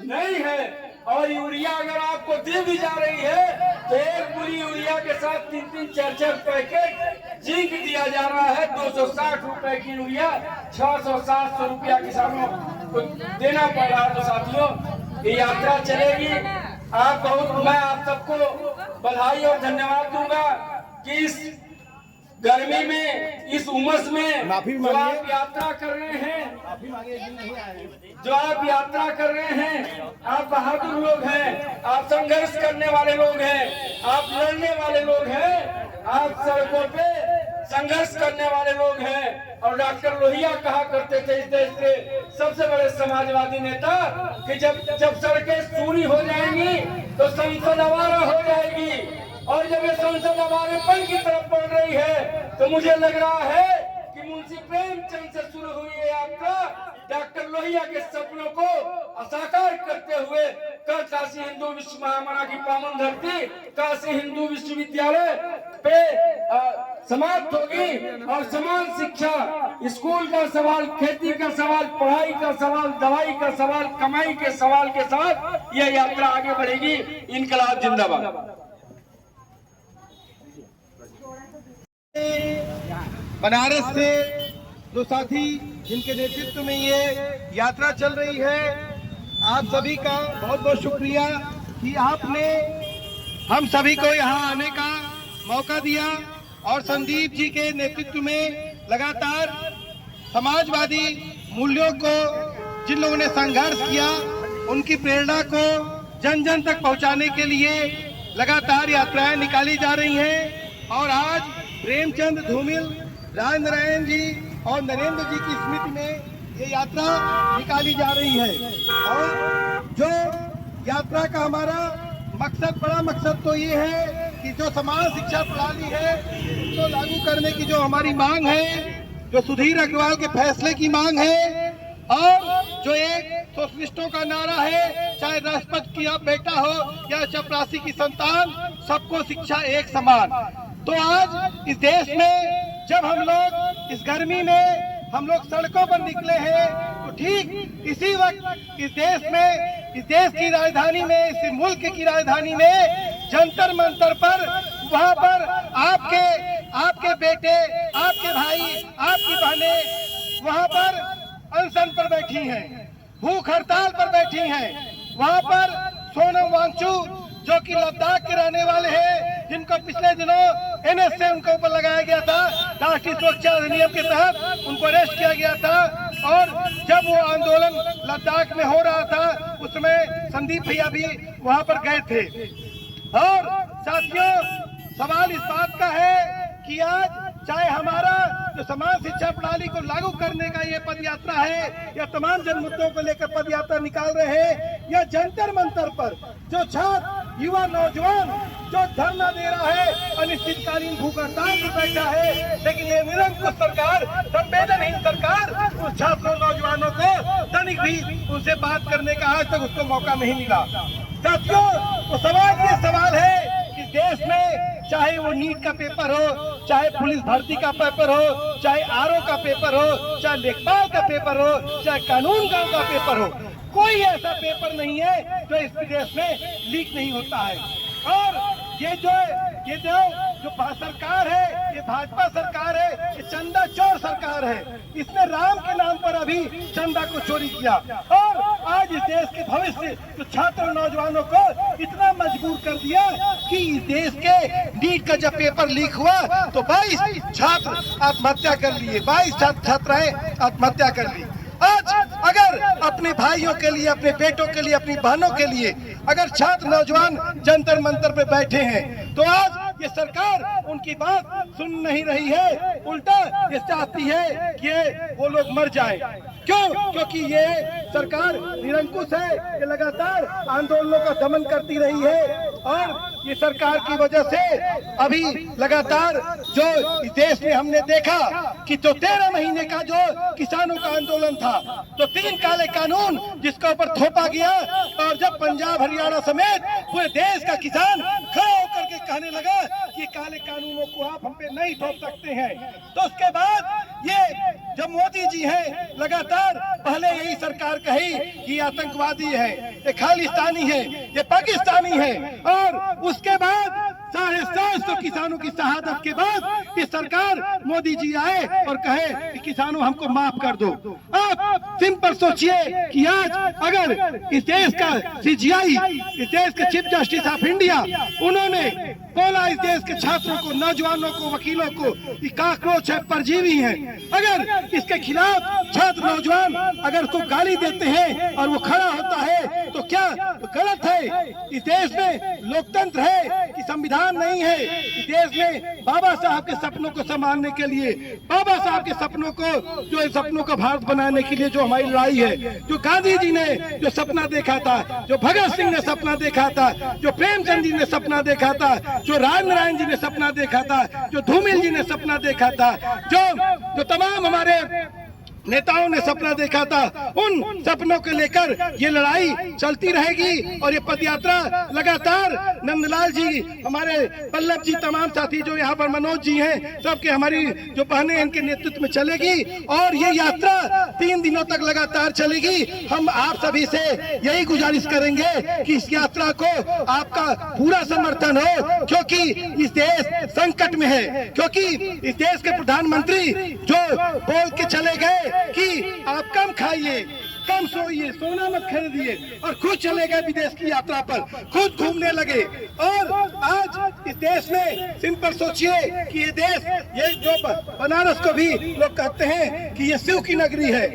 नहीं है। और यूरिया अगर आपको दी भी जा रही है तो एक पूरी यूरिया के साथ 3-3, 4-4 पैकेट जिंक दिया जा रहा है। 260 रुपए की यूरिया 600-700 रुपया किसानों को देना पड़ रहा है। तो साथियों, ये यात्रा चलेगी। मैं आप सबको बधाई और धन्यवाद दूंगा कि इस गर्मी में, इस उमस में जो आप यात्रा कर रहे हैं, आप बहादुर लोग हैं, आप संघर्ष करने वाले लोग हैं, आप लड़ने वाले लोग हैं, आप सड़कों पे संघर्ष करने वाले लोग हैं। और डॉक्टर लोहिया कहा करते थे, इस देश के सबसे बड़े समाजवादी नेता, कि जब सड़कें सूनी हो जाएंगी तो संसद आवारा हो जाएगी। और जब ये संसद आवारेपन की तरफ बढ़ रही है तो मुझे लग रहा है कि मुंशी प्रेमचंद से शुरू हुई ये यात्रा डॉक्टर लोहिया के सपनों को साकार करते हुए कल काशी हिंदू विश्व महामना की पावन धरती काशी हिंदू विश्वविद्यालय पे समाप्त होगी। और समान शिक्षा, स्कूल का सवाल, खेती का सवाल, पढ़ाई का सवाल, दवाई का सवाल, कमाई के सवाल के साथ यह यात्रा आगे बढ़ेगी। इनकलाब जिंदाबाद। बनारस से जो साथी जिनके नेतृत्व में ये यात्रा चल रही है, आप सभी का बहुत बहुत शुक्रिया कि आपने हम सभी को यहाँ आने का मौका दिया और संदीप जी के नेतृत्व में लगातार समाजवादी मूल्यों को जिन लोगों ने संघर्ष किया उनकी प्रेरणा को जन जन तक पहुंचाने के लिए लगातार यात्राएं निकाली जा रही हैं और आज प्रेमचंद धूमिल, राजनारायण जी और नरेंद्र जी की स्मृति में ये यात्रा निकाली जा रही है। और जो यात्रा का हमारा मकसद, बड़ा मकसद तो ये है कि जो समाज शिक्षा प्रणाली है उसको लागू करने की जो हमारी मांग है, जो सुधीर अग्रवाल के फैसले की मांग है और जो एक सोशलिस्टों का नारा है, चाहे राष्ट्रपति की आप बेटा हो या चपरासी की संतान, सबको शिक्षा एक समान। तो आज इस देश में जब हम लोग इस गर्मी में हम लोग सड़कों पर निकले हैं तो ठीक इसी वक्त इस देश में, इस देश की राजधानी में, इस मुल्क की राजधानी में जंतर मंतर पर, वहाँ पर आपके बेटे, आपके भाई, आपकी बहनें वहाँ पर अनशन पर बैठी हैं, भूख हड़ताल पर बैठी हैं। वहाँ पर सोनम वांगचुक जो कि लद्दाख के रहने वाले हैं, जिनको पिछले दिनों एनएस से उनके ऊपर लगाया गया था, राष्ट्रीय सुरक्षा अधिनियम के तहत उनको अरेस्ट किया गया था और जब वो आंदोलन लद्दाख में हो रहा था उस समय संदीप भैया भी वहाँ पर गए थे। और साथियों, सवाल इस बात का है कि आज चाहे हमारा जो समाज शिक्षा प्रणाली को लागू करने का ये पद यात्रा है या तमाम जन मुद्दों को लेकर पद यात्रा निकाल रहे हैं या जंतर मंतर पर जो छात्र, युवा, नौजवान जो धरना दे रहा है, अनिश्चितकालीन भूख हड़ताल पर बैठा है, लेकिन ये निरंकुश सरकार, संवेदनहीन सरकार उस छात्रों, नौजवानों को तनिक भी उनसे बात करने का आज तक उसको मौका नहीं मिला। साथियों, तो सवाल है कि देश में चाहे वो नीट का पेपर हो, चाहे पुलिस भर्ती का पेपर हो, चाहे आरओ का पेपर हो, चाहे लेखपाल का पेपर हो, चाहे कानून का पेपर हो, कोई ऐसा पेपर नहीं है जो इस देश में लीक नहीं होता है। और ये जो सरकार है, ये भाजपा सरकार है, ये चंदा चोर सरकार है। इसने राम के नाम पर अभी चंदा को चोरी किया और आज इस देश के भविष्य जो छात्र नौजवानों को इतना मजबूर कर दिया कि इस देश के नीट का जब पेपर लीक हुआ तो 22 छात्र आत्महत्या कर लिए, 22 छात्राएं आत्महत्या कर ली। आज अगर अपने भाइयों के लिए, अपने बेटों के लिए, अपनी बहनों के लिए अगर छात्र नौजवान जंतर मंतर पे बैठे हैं तो आज ये सरकार उनकी बात सुन नहीं रही है, उल्टा ये चाहती है कि वो लोग मर जाएं। क्यों? क्योंकि ये सरकार निरंकुश है, ये लगातार आंदोलनों का दमन करती रही है और ये सरकार की वजह से अभी लगातार जो इस देश में हमने देखा कि जो 13 महीने का जो किसानों का आंदोलन था, तो 3 काले कानून जिसके ऊपर थोपा गया और जब पंजाब, हरियाणा समेत पूरे देश का किसान खड़ा होकर के कहने लगा कि काले कानूनों को आप हम पे नहीं थोप सकते हैं, तो उसके बाद ये जो मोदी जी हैं लगातार पहले यही सरकार कही कि आतंकवादी है, ये खालिस्तानी है, ये पाकिस्तानी है और उसके बाद 750 किसानों की शहादत के बाद ये सरकार मोदी जी आए और कहे कि किसानों हमको माफ कर दो। आप सिंपल सोचिए कि आज अगर इस देश का सीजीआई, इस देश के चीफ जस्टिस ऑफ इंडिया, उन्होंने बोला इस देश के छात्रों को, नौजवानों को, वकीलों को कि काकरोच है, परजीवी है, अगर इसके खिलाफ छात्र नौजवान अगर उसको गाली देते हैं और वो खड़ा होता है तो क्या गलत है? इस देश में लोकतंत्र है कि संविधान नहीं है? इस देश में बाबा साहब के सपनों को संभालने के लिए, बाबा साहब के सपनों को, जो सपनों का भारत बनाने के लिए जो हमारी लड़ाई है, जो गांधी जी ने जो सपना देखा था, जो भगत सिंह ने सपना देखा था, जो प्रेमचंद जी ने सपना देखा था, जो राजनारायण जी ने सपना देखा था, जो धूमिल जी ने सपना देखा था, जो तमाम हमारे नेताओं ने सपना देखा था, उन सपनों को लेकर ये लड़ाई चलती रहेगी और ये पदयात्रा लगातार नंदलाल जी, हमारे पल्लव जी, तमाम साथी जो यहाँ पर मनोज जी हैं, सबके हमारी जो बहनें हैं, इनके नेतृत्व में चलेगी और ये यात्रा 3 दिनों तक लगातार चलेगी। हम आप सभी से यही गुजारिश करेंगे कि इस यात्रा को आपका पूरा समर्थन हो, क्योंकि इस देश संकट में है, क्योंकि इस देश के प्रधानमंत्री जो बोल के चले गए कि आप कम खाइए, कम सोइए, सोना मत खरीदिए, और खुद चले गए विदेश की यात्रा पर, खुद घूमने लगे। और आज इस देश में सिंपल सोचिए कि ये देश, ये जो बनारस को भी लोग कहते हैं कि ये शिव की नगरी है,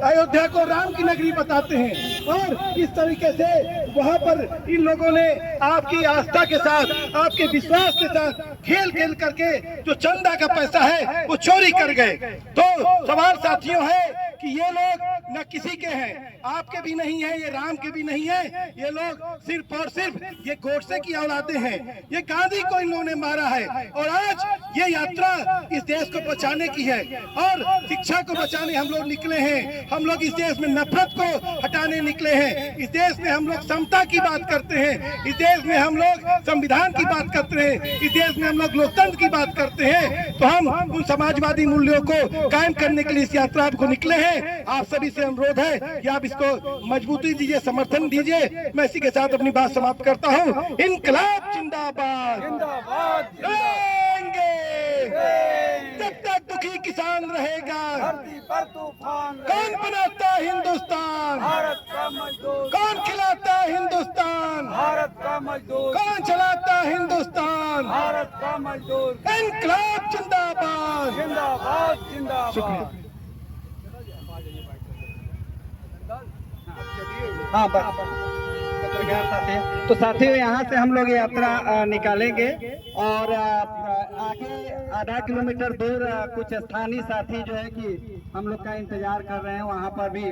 अयोध्या को राम की नगरी बताते हैं, और इस तरीके से वहाँ पर इन लोगों ने आपकी आस्था के साथ, आपके विश्वास के साथ खेल खेल करके जो चंदा का पैसा है वो चोरी कर गए। तो सवाल साथियों है कि ये लोग न किसी के हैं, आपके भी नहीं है, ये राम के भी नहीं है, ये लोग सिर्फ और सिर्फ ये गोडसे की औलादे हैं, ये गांधी को इन लोगों ने मारा है। और आज ये यात्रा इस देश को बचाने की है और शिक्षा को बचाने हम लोग निकले हैं। हम लोग इस देश में नफरत को हटाने निकले हैं। इस देश में हम लोग समता की बात करते हैं, इस देश में हम लोग संविधान की बात करते हैं, इस देश में हम लोग लोकतंत्र की बात करते हैं। तो हम उन समाजवादी मूल्यों को कायम करने के लिए इस यात्रा को निकले हैं। आप सभी से अनुरोध है कि आप इसको मजबूती दीजिए, समर्थन दीजिए। मैं इसी के साथ अपनी बात समाप्त करता हूं। इनकलाब जिंदाबाद, जिंदाबाद रहेंगे जब तक दुखी किसान रहेगा। धरती पर तूफान कौन बनाता हिंदुस्तान? भारत का मजदूर। कौन खिलाता हिंदुस्तान? भारत का मजदूर। कौन चलाता हिंदुस्तान? भारत का मजदूर। इनकलाब जिंदाबाद, जिंदाबाद, जिंदाबाद। शुक्रिया। हाँ बस पत्रकार साथी, तो साथियों यहाँ से हम लोग यात्रा निकालेंगे और आगे आधा किलोमीटर दूर कुछ स्थानीय साथी जो है कि हम लोग का इंतजार कर रहे हैं, वहाँ पर भी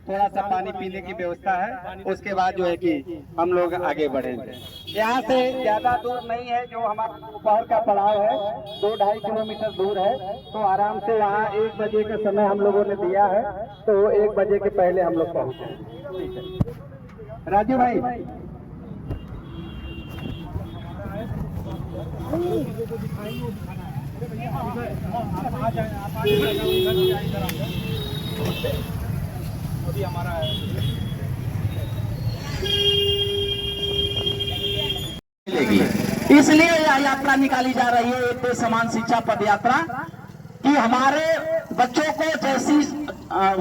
थोड़ा सा पानी पीने की व्यवस्था है। उसके बाद जो है कि हम लोग आगे बढ़ेंगे। यहाँ से ज्यादा दूर नहीं है, जो हमारा दोपहर का पड़ाव है 2-2.5 किलोमीटर दूर है, तो आराम से यहाँ 1 बजे का समय हम लोगों ने दिया है, तो 1 बजे के पहले हम लोग पहुँचे। ठीक है राजू भाई। अभी हमारा इसलिए यह यात्रा निकाली जा रही है, एक समान शिक्षा पद यात्रा, कि हमारे बच्चों को जैसी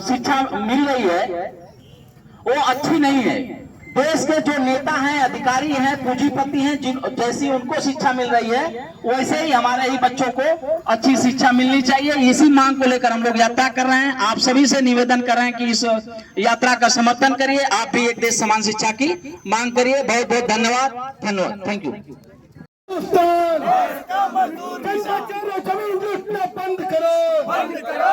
शिक्षा मिल रही है वो अच्छी नहीं है। देश के जो नेता हैं, अधिकारी हैं, पूंजीपति हैं, जैसी उनको शिक्षा मिल रही है वैसे ही हमारे ही बच्चों को अच्छी शिक्षा मिलनी चाहिए। इसी मांग को लेकर हम लोग यात्रा कर रहे हैं। आप सभी से निवेदन कर रहे हैं कि इस यात्रा का समर्थन करिए, आप भी एक देश समान शिक्षा की मांग करिए। बहुत बहुत धन्यवाद, धन्यवाद, थैंक यू। बंद करो, बंद करो,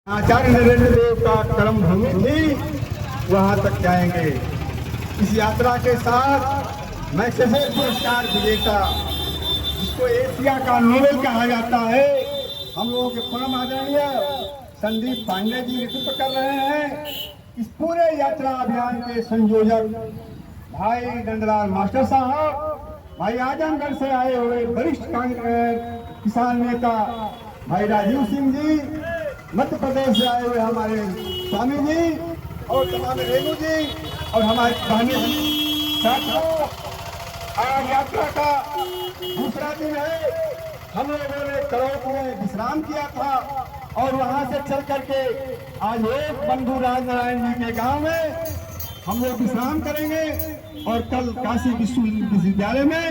आचार्य नरेंद्र देव का कर्म भूमि थी, वहां तक जाएंगे। इस यात्रा के साथ मैग्सेसे पुरस्कार विजेता, जिसको एशिया का नोबेल कहा जाता है, हम लोगों के परम आदरणीय संदीप पांडे जी नेतृत्व कर रहे हैं। इस पूरे यात्रा अभियान के संयोजक भाई नंदलाल मास्टर साहब, भाई आजमगढ़ से आए हुए वरिष्ठ किसान नेता भाई राजीव सिंह जी, मध्य प्रदेश से आए हुए हमारे स्वामी जी और तमाम रेणु जी और हमारे बहने साथियों, आज यात्रा का दूसरा दिन है। हम लोगों ने करोड़ में विश्राम किया था और वहां से चल करके आज एक बंधु राजनारायण जी के गांव में हम लोग विश्राम करेंगे और कल काशी विश्वविद्यालय में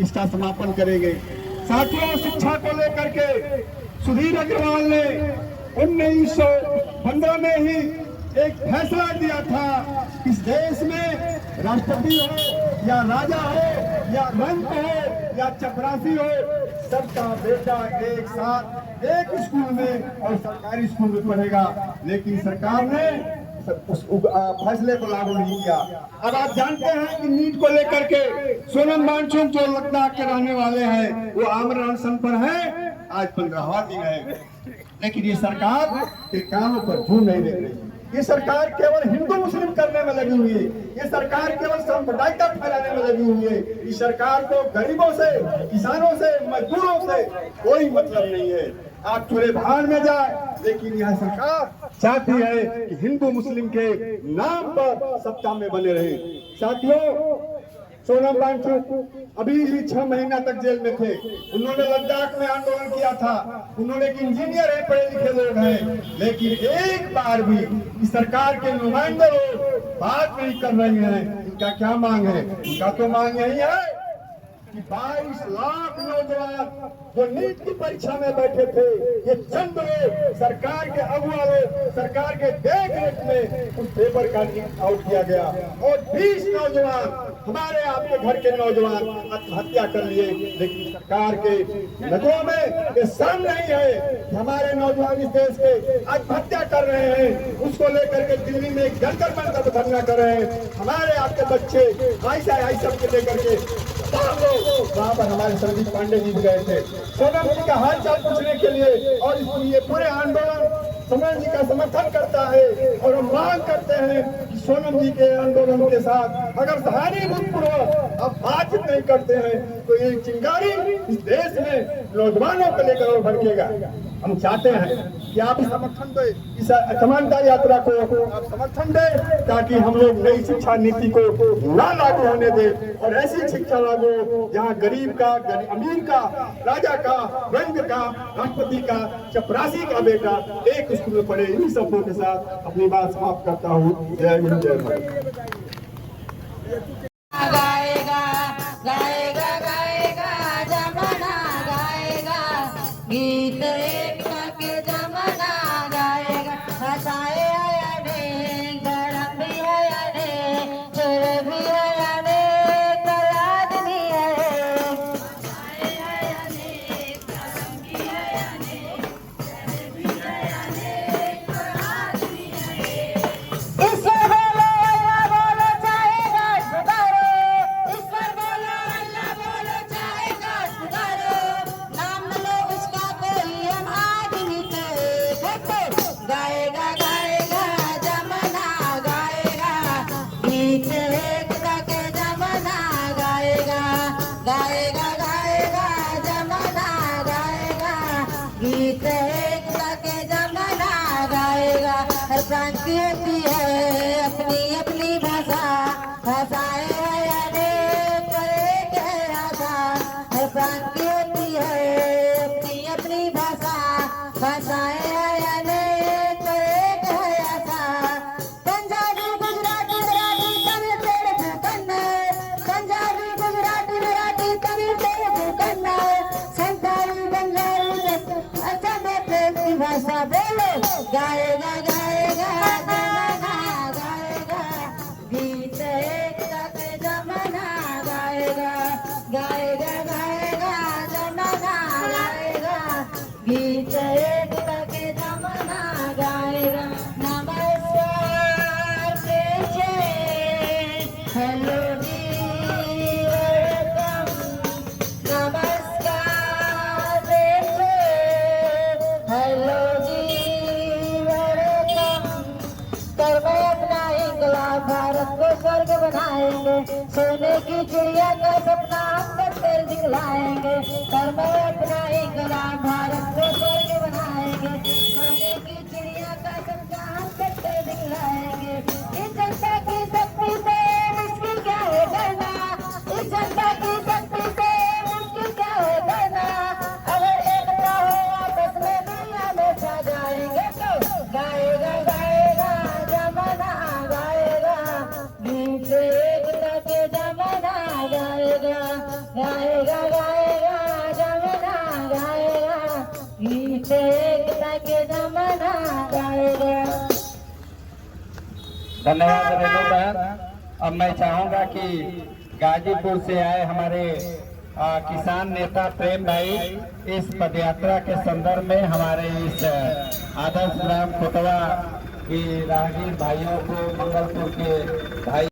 इसका समापन करेंगे। साथियों, शिक्षा को लेकर के सुधीर अग्रवाल ने 1915 में ही एक फैसला दिया था, इस देश में राष्ट्रपति हो या राजा हो या रंक हो या चपरासी हो, सबका बेटा एक साथ एक स्कूल में और सरकारी स्कूल में पढ़ेगा। लेकिन सरकार ने फैसले को लागू नहीं किया। अब आप जानते हैं कि नीट को लेकर के सोनम वांगचुक जो लद्दाख के रहने वाले हैं वो आमरण अनशन पर है, आज 15वां दिन है, लेकिन ये सरकार के कामों पर जू नहीं दे रही। ये सरकार केवल हिंदू मुस्लिम करने में लगी हुई है, ये सरकार केवल सांप्रदायिकता फैलाने में लगी हुई है। इस सरकार को गरीबों से, किसानों से, मजदूरों से कोई मतलब नहीं है। आप चूल्हे भाड़ में जाए, लेकिन यह सरकार चाहती है कि हिंदू मुस्लिम के नाम पर सत्ता में बने रहे। साथियों, सोनम वांगचुक अभी 6 महीना तक जेल में थे। उन्होंने लद्दाख में आंदोलन किया था। उन्होंने एक इंजीनियर है, पढ़े लिखे लोग हैं, लेकिन एक बार भी इस सरकार के नुमाइंदे लोग बात नहीं कर रहे हैं। इनका क्या मांग है? इनका तो मांग यही है कि 22 लाख नौजवान जो नीट की परीक्षा में बैठे थे, ये चंद लोग सरकार के अगुवा लोग, सरकार के देख रेख में उस पेपर का आउट किया गया और 20 नौजवान, हमारे आपके घर के नौजवान आत्महत्या कर लिए। लेकिन सरकार के नजरों में ये शर्म नहीं है कि हमारे नौजवान इस देश के आत्महत्या कर रहे हैं। उसको लेकर के दिल्ली में एक जंतर मंतर धरना कर रहे हैं। हमारे आपके बच्चे आई सबके लेकर के वहाँ पर हमारे संदीप पांडे जी गए थे सोनम जी का हालचाल पूछने के लिए, और ये पूरे आंदोलन सोनम जी का समर्थन करता है। और हम मांग करते हैं कि सोनम जी के आंदोलन के साथ अगर सहानुभूतिपूर्वक अब बातचीत नहीं करते हैं तो ये चिंगारी इस देश में नौजवानों को लेकर और भड़केगा। हम चाहते हैं कि आप समर्थन दें, इस समानता यात्रा को आप समर्थन दें, ताकि हम लोग नई शिक्षा नीति को ना लागू होने दें और ऐसी शिक्षा लागू जहाँ गरीब का, अमीर का, राजा का, रंग का, राष्ट्रपति का, चपरासी का बेटा एक स्कूल में पढ़े। इन शब्दों के साथ अपनी बात समाप्त करता हूँ। जय हिंद, जय भारत। गाएगा गाएगा गाएगा जमाना गाएगा गीत एकता के जमाना गाएगा। हंसाए आया ने, गरम भी आया ने, छोरे भी आया ने, कलाद भी आया। हंसाए आया ने, गरम भी आया ने, छोरे भी आया ने, कलाद भी आया। इसे बोलो अल्लाह बोलो चाहेगा सुधारो, इस पर बोलो अल्लाह बोलो चाहेगा सुधारो। नाम लो उसका कोई हम आज ही कहे। गाएगा गाएगा जमाना गाएगा गीत एकता के जमाना गाएगा। गाएगा गाएगा जमाना गाएगा गीत एकता के जमाना गाएगा। हर प्रांत की होती है अपनी अपनी भाषा, भाषाएं हैं अनेक पर एक है आशा। हर प्रांत की होती है अपनी अपनी भाषा, भाषाएं हैं अनेक पर एक है आशा। पंजाबी गुजराती मराठी तमिल तेलुगु कन्नड़, पंजाबी गुजराती मराठी तमिल तेलुगु कन्नड़, संताली बंगाली असम की भाषा बोलो। गाएगा गाएगा जमाना गाएगा गीत एकता के जमाना गाएगा। गाएगा गाएगा जमाना गाएगा गीत एकता के जमाना गाएगा। नमस्कार हेलो जी वेलकम। नमस्कार हेलो जी वेलकम। करवे अपना इंकलाब भारत को स्वर्ग बनाएंगे, सोने की चिड़िया का सपना हम करके दिखलाएंगे। करवे अपना इंकलाब भारत को स्वर्ग बनाएंगे, सोने की चिड़िया का सपना हम करके दिखलाएंगे। इस जनता की शक्ति से मुश्किल क्या है करना, इस जनता की शक्ति से मुश्किल क्या है करना। अगर एकता हो आपस में दुनिया में छा जाएंगे तो गाएगा गाएगा जमाना गाएगा गीत एकता के जमाना गाएगा। गाएगा गाएगा जमाना गाएगा गीत एकता के जमाना गाएगा। धन्यवाद रेणु बहन। अब मैं चाहूंगा कि गाजीपुर से आए हमारे किसान नेता प्रेम भाई इस पदयात्रा के संदर्भ में हमारे इस आदर्श ग्राम कोटवा कि राहगीर भाइयों को मंगलपुर के भाई